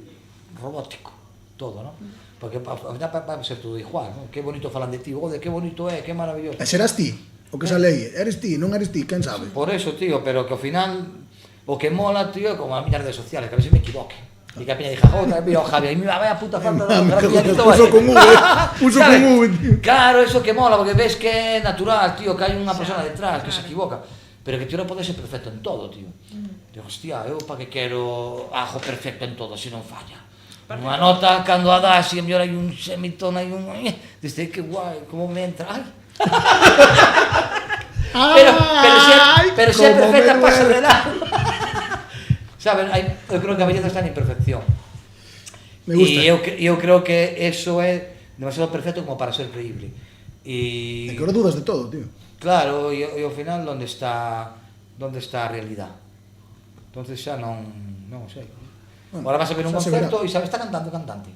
robótico, todo, non? Porque ao final vai ser todo igual, non? Que bonito falan de ti, ode, que bonito é, que maravilloso. E serás ti, o que sale aí. Eres ti, non eres ti, quen sabe? Por eso, tío, pero que ao final o que mola, tío, é como as miñas redes sociales, que a ver se me equivoque. E que a piña dixa, joder, mira, Javi, mira, vaya puta falta de gracias. Puso con V, puso con V, tío. Claro, eso que mola, porque ves que é natural, tío, que hai unha persona detrás que se equivoca. Pero que tío non pode ser perfecto en todo, tío. Digo, hostia, eu pa que quero algo perfecto en todo, se non falla. Unha nota, cando a das, e mellor hai un semitón, hai un... Dice, que guai, como me entra, ai. Pero se é perfecta, pasa de lado. Saben, eu creo que a belleza está na imperfección. Me gusta. E eu creo que eso é demasiado perfecto como para ser creíble. E que ahora dudas de todo, tío. Claro, e ao final onde está a realidade. Entonces xa non sei. Bueno, Ahora vas a ver un xa se concerto verá. e sabes, está cantando o cantante.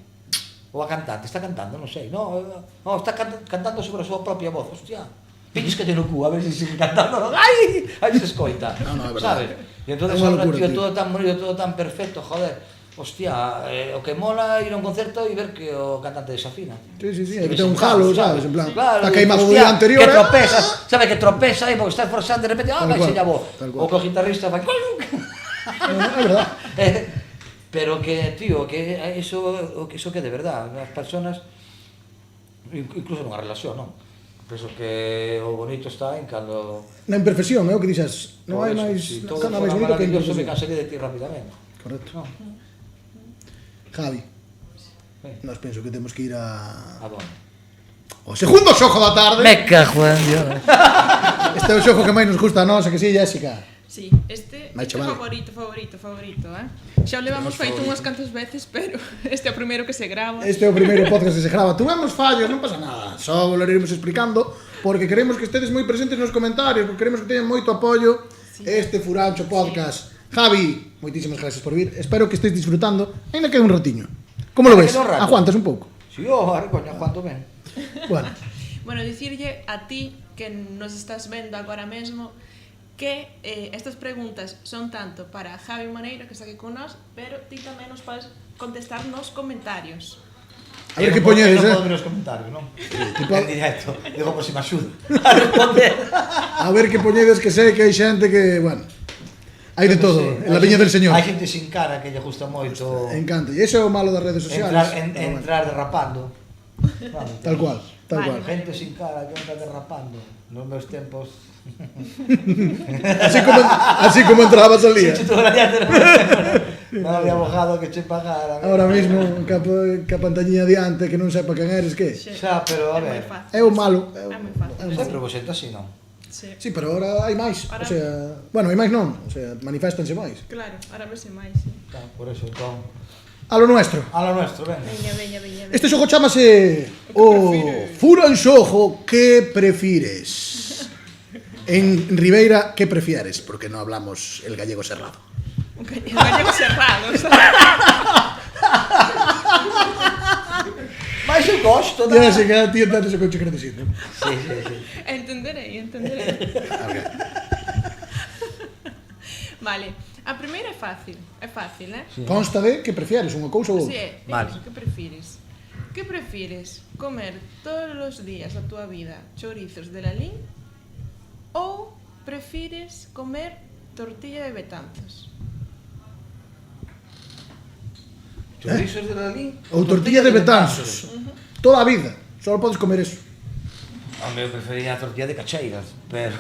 Ou a cantante, está cantando, non sei. No, está cantando sobre a súa propia voz. Hostia, piques que te no cu, a ver se sigue cantando. Ai, aí se escoita. No, é verdade. Sabes? E entón, É unha ahora, locura, tío, tío. todo tan bonito, todo tan perfecto, joder. Hostia, o que mola ir a un concerto e ver que o cantante desafina. Sí, hai que ter un jalo, sabes, en plan, claro, está queimado o hostia, día anterior, que tropeza, sabe que tropeza aí porque está esforzando de repente, Tal vai cual, enseña a voz. tal cual. O que o guitarrista fai. É verdad. Pero que, tío, que eso que é de verdad, as persoas incluso nunha relación, non? Penso que o bonito está en cando Na imperfección, é o que dixas. Non hai Por eso, máis, si todo nada máis fora bonito que a maravilloso, me imperfección. cansaría de ti rapidamente. Correcto. Non? Javi, Eh. nós penso que temos que ir A donde? o segundo xogo da tarde. Me cago en Dios. Este é o xogo que máis nos gusta a nós, a que sí, Jessica. Sí, este Vai, é chaval. favorito, Xa o levamos feito unhas cantas veces, pero este é o primeiro que se grava. Este é o primeiro podcast que se grava. Tuvemos fallos, non pasa nada. Só volveremos explicando, porque queremos que estedes moi presentes nos comentarios, porque queremos que teñan moito apoio este Furancho Podcast. Javi, Moitísimas gracias por vir. Espero que estéis disfrutando, ainda que un ratiño. Como lo ves? Aguantas un pouco? Si, coño, aguanto ben. Bueno. Bueno, dicirlle a ti que nos estás vendo agora mesmo que estas preguntas son tanto para Javi Moneiro, que está aquí con nós, pero ti tamén nos podes contestar nos comentarios. A ver que poñedes, Non podo ver os comentarios, non? Tipo... En directo. Digo, por si me axuda a responder. A ver que poñedes, que sei que hai xente que, bueno, hai de todo, en la viña del señor. Hai xente sin cara que lle gusta moito. Encanta. E iso é o malo das redes sociales. Entrar derrapando. Vale, Tal cual, tal Vale. cual. Gente sin cara que entra derrapando. Nos meus tempos. Así como entrabas al día. Si tú la ya non había abogado que che pagara. Ahora mismo, que a pantañilla diante, que non sepa quen eres, que? Xa, pero a ver. É o malo. É moi fácil. Sempre vos xente así, non? Sí. Sí, pero ahora hai máis. Ahora- O sea, bueno, hai máis non. O sea, maniféstanse máis. Claro, ahora vese máis, sí. Claro, por eso, entón. A lo nuestro. A lo nuestro, venga. Veña. Este xogo chamase o Furanxogo, que prefires? En Ribeira, que prefieres? Porque non hablamos el gallego cerrado. Gallegos cerrados. Mais eu gosto, Ya sei que ti entendes o que eu che quero dicir, non? Sí. Entenderei. Vale, a primeira é fácil, Consta de que prefieres unha cousa ou Sí, outra. é Vale. iso, que prefires? Que prefires, comer todos os días da túa vida chorizos de Lalín ou prefires comer tortilla de Betanzos? Chorizos de Lalín Ou tortilla de Betanzos. Toda a vida. Só podes comer eso. Home, eu prefería a tortilla de Cacheiras, pero...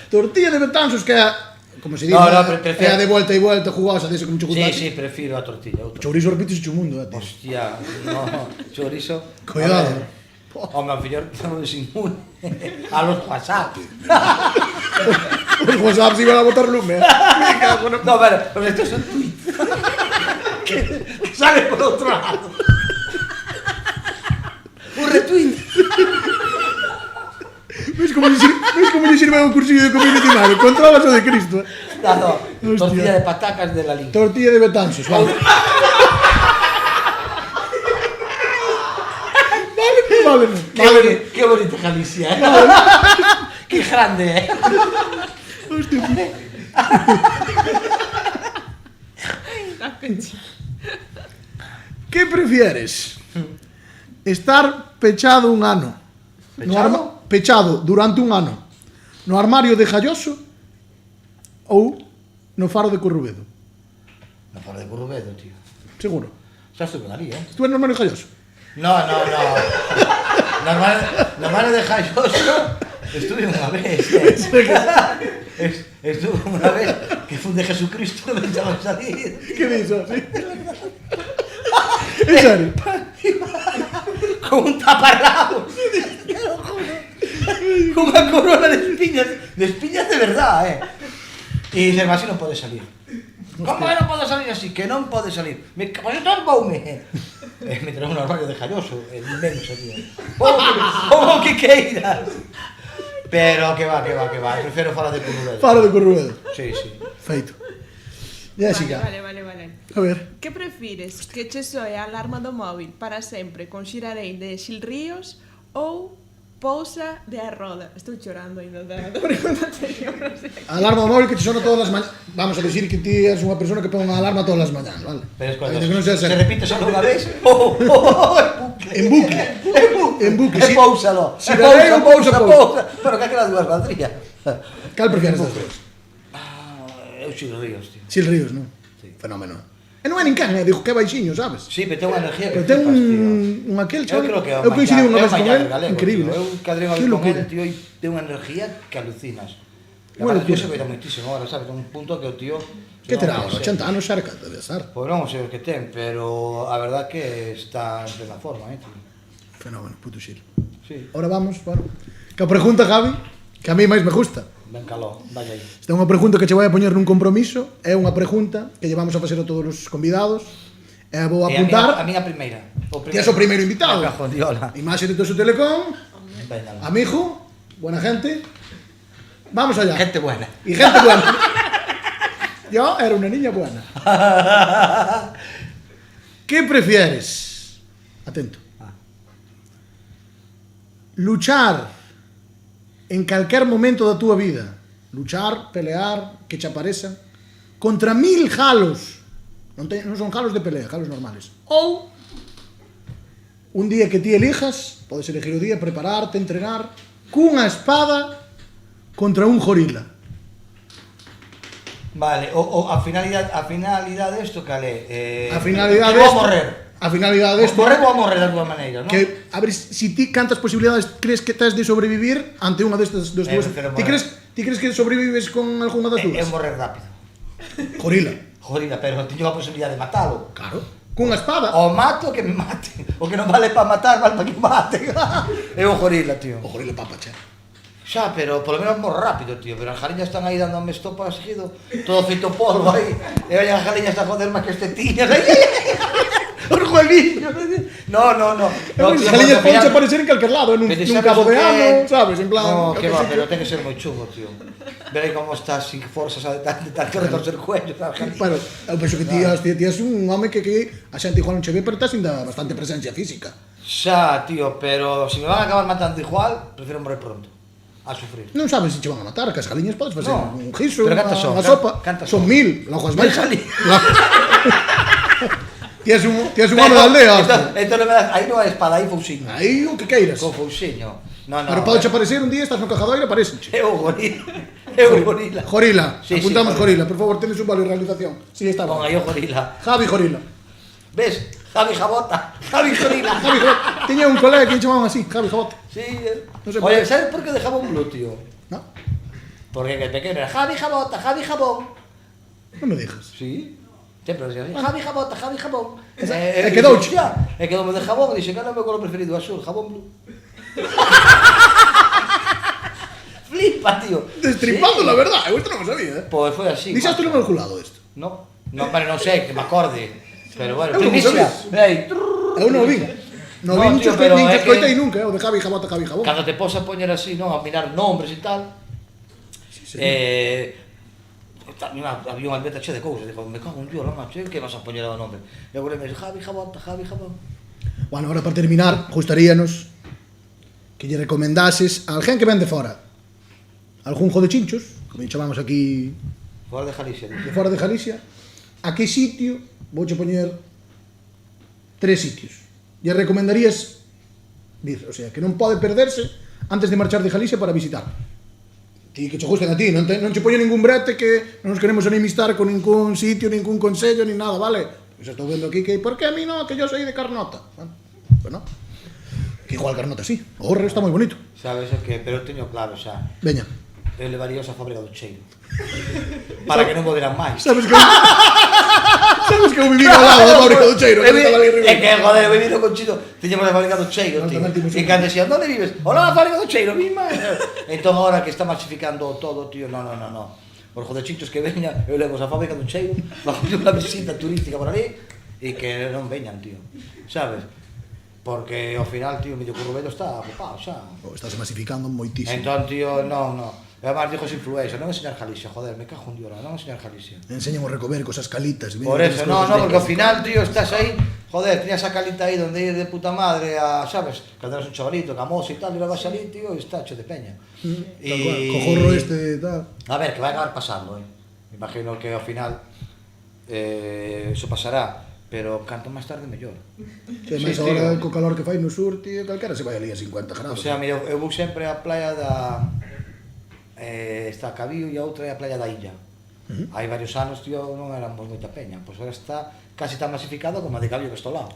Tortilla de Betanzos, que é, como se dice, No, prefiero- é a de volta e volta, jugosa, dese como chocolate. Sí, prefiro a tortilla. Outra. Chourizo repites o mundo, tío. Hostia, no, chorizo... Cuidado. A ver, home, ao mellor non es inmune a los WhatsApp. Os WhatsApps iban a botar lume, No, pero esto es un tweet que sale por outro lado. Un retweet. Ves como lle sirve o cursillo de community manager? Controlas o de Cristo. No, Hostia. tortilla de patacas de la línea. Tortilla de Betanzos, vale. Vale, Qué bonita Galicia, ¿eh? Qué grande, ¿eh? Que prefieres? Estar pechado un ano. Pechado? Pechado durante un ano. No armario de Galloso ou no faro de Corrubedo. No faro de Currubedo, tío. Seguro. Ya estuve ahí, ¿eh? Estuve no armario de Galloso. No. Normal de Jayoso. Estuve una vez. Estuve una vez que fue de Jesucristo, no me echaba a salir. Que diso, sí? En serio? Con un taparrabos. Con una corona de espiñas de verdad, ¿eh? Y dice, así no puede salir. ¿Cómo que no puedo salir así? Que non pode salir. Me boume. Me trae un armario de Jayoso, inmenso, tío. Como que queiras. Pero que va. Prefiero faro de Currubedo. Faro de Corrubedo. Sí. Feito. Jessica. Vale. A ver. Que prefires? Que che soe a alarma do móvil para sempre con Xirarei de Xilríos ou Pousa de Arroda? Estou chorando ainda da pregunta anterior. Alarma móvil que te sona todas as mañas. Vamos a decir que ti eres unha persona que pon unha alarma todas as mañanas, vale? Pero es cuando Ainda que non sea se certo. repite solo una vez. En bucle. En bucle, sí. E póusalo. Si darei ou pousa. Pero que aquelas dúas valdría. Cal prefieres das dúas? Eu Xil Ríos, tío. Xil Ríos, non? Sí. Fenómeno. E non é nin can, digo que é baixiño, sabes? Sí, pero ten unha energía que Pero ten flipas, tío. un aquel, Eu chaval. creo que é Eu coincidí unha vez con él, increíble. Eu cadrei unha Que vez con locura. él, tío, e ten unha energía que alucinas. E Unha aparte, tío, locura. se veita moitísimo ahora, sabes? Un punto que o tío... Que terá non ahora? sei. 80 anos cerca, debe estar. Pois non sei o que ten, pero a verdad que está en plena forma, tío. Fenómeno, puto Xil. Sí, Ahora vamos, bueno. Que a pregunta, Javi, que a mí máis me gusta. ben caló, vaya aí. Esta é unha pregunta que che vai a poñer nun compromiso. É unha pregunta que lle vamos a facer a todos os convidados. E vou E apuntar. a miña primeira. Ti és o primeiro invitado. A cajondiola. Imaxe de Toso Telecom. Venga. Amigo, buena gente. Vamos allá. Gente buena. Y gente buena. Yo era una niña buena. ¿Qué prefieres? Atento. Luchar en cualquier momento de tu vida. Luchar, pelear, que te aparezcan contra 1000 jalos. Non son jalos de pelea, jalos normales. Ou un día que ti elijas, podes elegir o día, prepararte, entrenar, cunha espada contra un gorila. Vale, a finalidade desto cal é? A finalidade que vou desto- morrer. A finalidade desto Morrer vou morrer da túa maneira, non? que a ver si ti cantas posibilidades crees que tes de sobrevivir ante unha destas dos dúas. prefiero Ti morrer. crees que sobrevives con algunha das É dúas? morrer rápido. Gorila. Gorila, pero teño a posibilidade de matalo. Claro. Cunha espada. O mato que me mate. O que non vale para matar, vale para que mate. É o gorila, tío. O gorila papa, che. Xa, pero polo menos morro rápido, tío. Pero as jaliñas están aí dándome estopa seguido. Todo feito polvo aí. E olha, as jaliñas están joder máis que este tiñas. Os jueguillos. No. As jaliñas poden aparecer en calquer lado, nun cabo de ano, sabes, en plan... No, que va, pero ten que ser moi chungo, tío. Verei como estás sin forzas de tanto retorcer el cuello, sabes? Bueno, eu penso que ti és un home que a xente igual non che ve, pero estás ainda bastante presencia física. Xa, tío, pero se me van a acabar matando igual, prefiero morir pronto. A sufrir. Non sabes se che van a matar, que as jaliñas podes facer No. un guiso, Pero cantas son? unha sopa. Cantas Son son? 1000, logo as Mil vais. jaliñas. Ti és un home da aldea, hostia. Entón non me das, aí non hai espada, aí fousiño. Aí o que queiras. Con fousiño. No. Pero podes aparecer un día, estás no cajadoiro, aparecenche. É o gorila. É o gorila. Gorila, Sí, apuntamos sí, gorila, por favor, tenes un valor de realización. Sí, está Pon ben. aí o gorila. Javi Gorila. Ves? Javi Jabota. Javi gorila. Javi Jabota. Tiña un colega que chamaban así, Javi Jabota. Sí, No sé Oye, por qué. sabes por qué dejaba un blue, tío? No, Porque que pequeño era Javi Jabota, Javi Jabón. non me digas. Sí. Sempre decía así, Javi Jabota, Javi Jabón. E quedouche. E quedoume de jabón e dixe, que era o meu color preferido, azul, jabón blue. Flipa, tío. Destripando Sí. la verdad, eu isto non o sabía, Pois foi así. Dixaste macho. no meu culado isto. No, pero non sei, que me acorde. Pero bueno, Eu non primicia. sabía. Mira aí. Eu non o vin. Non No, vi tío, muchos pero nin é que que- escoitei nunca, o de Javi Jabota, Javi Jabón. Cando te pos a poñer así, non, a mirar nombres e tal. Sí. Había unha letra che de cousas, digo, me cago en Dios, non, macho, que vas a poñer o nombre? E agora me dixe, Javi Jabota, Javi Jabón. Bueno, ahora para terminar, gustaríanos que lle recomendases a alguén que ven de fora. Algún jo de chinchos, como lle chamamos aquí Fora de Galicia, de dice. fora de Galicia, a que sitio vouche poñer 3 sitios. Lle recomendarías vir, o sea, que non pode perderse antes de marchar de Galicia para visitar. Ti que che gusten a ti, non che poño ningún brete que non nos queremos enemistar con ningún sitio, ningún consello, ni nada, vale? Pois estou vendo aquí que, por que a mí non? Que yo soy de Carnota. Bueno, pues no. Que igual Carnota sí, o Gorre está moi bonito. Sabes o que, pero teño claro xa. Veña. Eu levaríos a fábrica do cheiro. Para que non volveran máis. Sabes que eu viví ao lado da fábrica do Cheiro, que estaba ali arriba. É que, joder, eu viví no Conchito, tiñamos a fábrica do Cheiro, Nós tío. tamén timos E unha. cando decían, onde vives? Hola, a fábrica do Cheiro, misma. Entón, ahora que está masificando todo, tío, no. Os jodechinchos que veñan, eu levo a fábrica do Cheiro, bajo unha visita turística por ali, e que non veñan, tío. Sabes? Porque ao final, tío, o medio curro vello está ocupado, xa. Estás masificando moitísimo. Entón, tío, no. E además dijo influencer, non enseñar Galicia, joder, me cago en Dios, non enseñar Galicia. Enseñamos a recomer cosas calitas. Por eso, no, porque ao final, tío, estás aí, joder, tenías a calita aí donde ir de puta madre a, sabes, cando eras un chavalito, camoso e tal, e vas ali, tío, e está hecho de peña. Tal cual, cojorro este, tal. A ver, que vai acabar pasando, Me imagino que ao final eso pasará, pero canto máis tarde mellor. Que máis agora co calor que fai no sur, tío, calquera se vai ali a 50 grados. O sea, mira, eu vou sempre á playa da está a Cabío e a outra é a playa da Illa. Hai varios anos, tío, non éramos moita peña, pois agora está casi tan masificado como a de Cabío que está ao lado.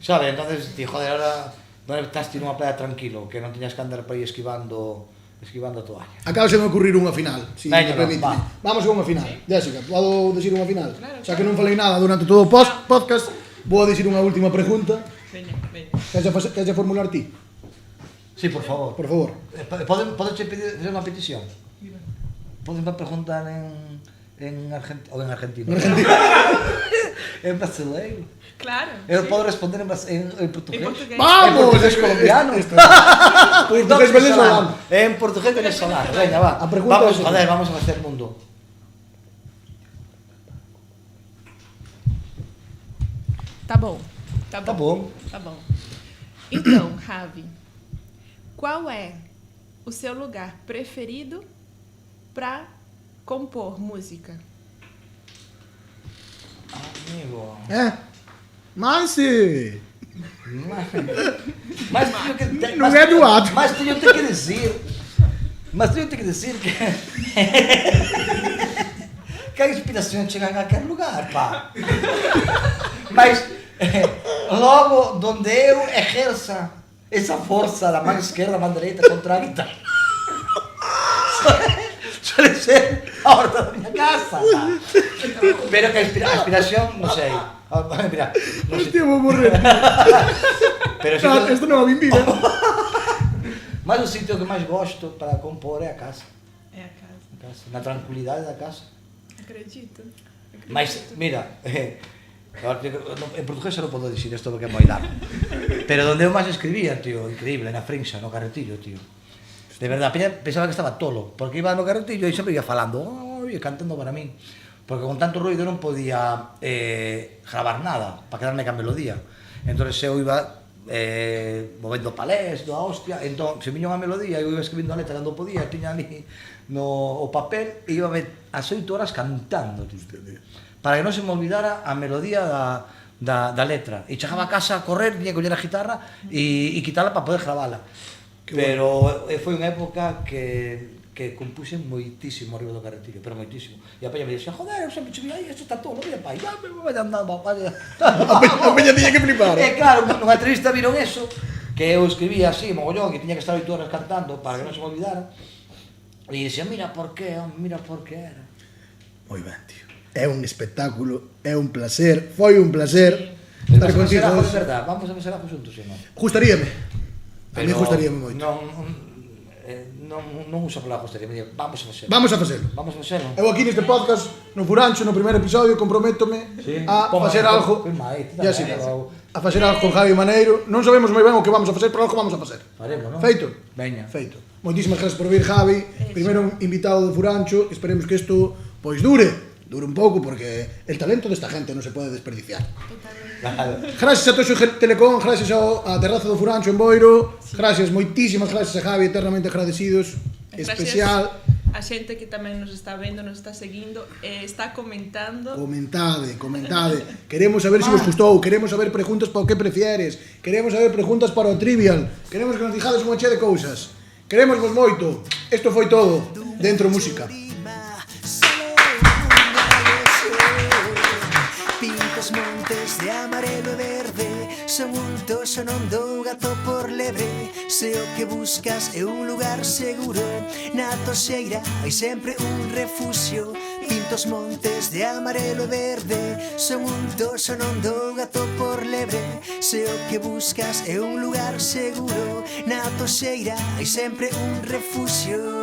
Sabe, entonces, tío, joder, ahora non estás ti nunha playa tranquilo, que non teñas que andar por aí esquivando a toalla. Acaba de me ocurrir unha final, si Veña, me permite. va. Vamos a unha final. Jessica, podo dicir unha final? Xa que non falei nada durante todo o podcast, vou a dicir unha última pregunta. Veña. Queres formular ti? Sí, por favor. Por favor. Podes pedir unha petición? Podes preguntar en Argentina. En Argentina. En brasileiro. Claro. Eu sí. podo responder en portugués. En portugués. Vamos, En portugués colombiano. Portugués venezolano. En portugués venezolano. Veña, va. A pregunta Vamos, é- joder, vamos a facer mundo. Tá bom. Tá Tá bom. bom. Tá bom. Então, Javi, qual é o seu lugar preferido para compor música? Amigo. Mansi! Mas teño que... Non é doado. Mas teño que decir... Mas teño que decir que... que a inspiración chega a calquer lugar, pá. Mas logo donde eu ejerza esa forza da man esquerda, man dereita contra a guitarra suele ser a horta da miña casa, pá. Pero que a inspiración, non sei. Mira, non sei. Hostia, vou morrer. Pero si No, esto non va bien vida. mas o sitio que máis gosto para compor é a casa. É a casa. A casa, na tranquilidade da casa. Acredito. Mas, mira, en portugués non podo dicir isto porque é moi largo. Pero donde eu máis escribía, tío, increíble, na Frinxa, no Carretillo, tío. De verdad, pensaba que estaba tolo, porque iba no Carretillo e sempre ia falando, e cantando para min. Porque con tanto ruido non podía gravar nada, para quedarme ca melodía. Entón eu iba movendo palés, da hostia, entón, se viña unha melodía, eu iba escribindo a letra cando podía, tiña ali o papel, e iba as 8 horas cantando, tío. Para que non se me olvidara a melodía da letra. E chegaba a casa a correr, tiña que coller a guitarra e quitarla para poder gravala. Pero foi unha época que compuse moitísimo arriba do Carretillo, pero moitísimo. E a peña me dixía, joder, eu sempre che vi aí, isto está todo, mira, pai, vai andando, pai. A peña tiña que flipar. E claro, nunha entrevista viron eso, que eu escribía así, mogollón, que tiña que estar 8 horas cantando para que non se me olvidara. E dixía, mira por qué era. Moi ben, tío. É un espectáculo, é un placer, foi un placer estar Vamos a contigo. facer algo de verdad, vamos a facer algo xuntos, non? Gustaríame. A mí gustaríame moito. Non uso a palabra gustaríame, digo, vamos a facelo. Vamos a facelo. Vamos a facelo. Eu aquí neste podcast, no Furancho, no primeiro episodio, comprométome a facer algo. Ya si, a facer algo con Javi Maneiro. Non sabemos moi ben o que vamos a facer, pero algo vamos a facer. Faremos, non? Feito? Veña. Feito. Moitísimas gracias por vir, Javi. Primeiro invitado do Furancho. Esperemos que isto, pois, dure un pouco, porque el talento desta gente non se pode desperdiciar. Gracias a Toxo Telecom, gracias a Terraza do Furancho en Boiro. Gracias, moitísimas gracias a Javi, eternamente agradecidos. Especial. A xente que tamén nos está vendo, nos está seguindo, está comentando. Comentade. Queremos saber se vos gustou, queremos saber preguntas para o que prefieres, queremos saber preguntas para o trivial, queremos que nos dixades unha che de cousas. Queremos vos moito. Isto foi todo dentro música. Pintos montes de amarelo e verde, son un toxo, non dou gato por lebre. Se o que buscas é un lugar seguro, na toxeira hai sempre un refuxio. Pintos montes de amarelo e verde, son un toxo, non dou gato por lebre. Se o que buscas é un lugar seguro, na toxeira hai sempre un refuxio.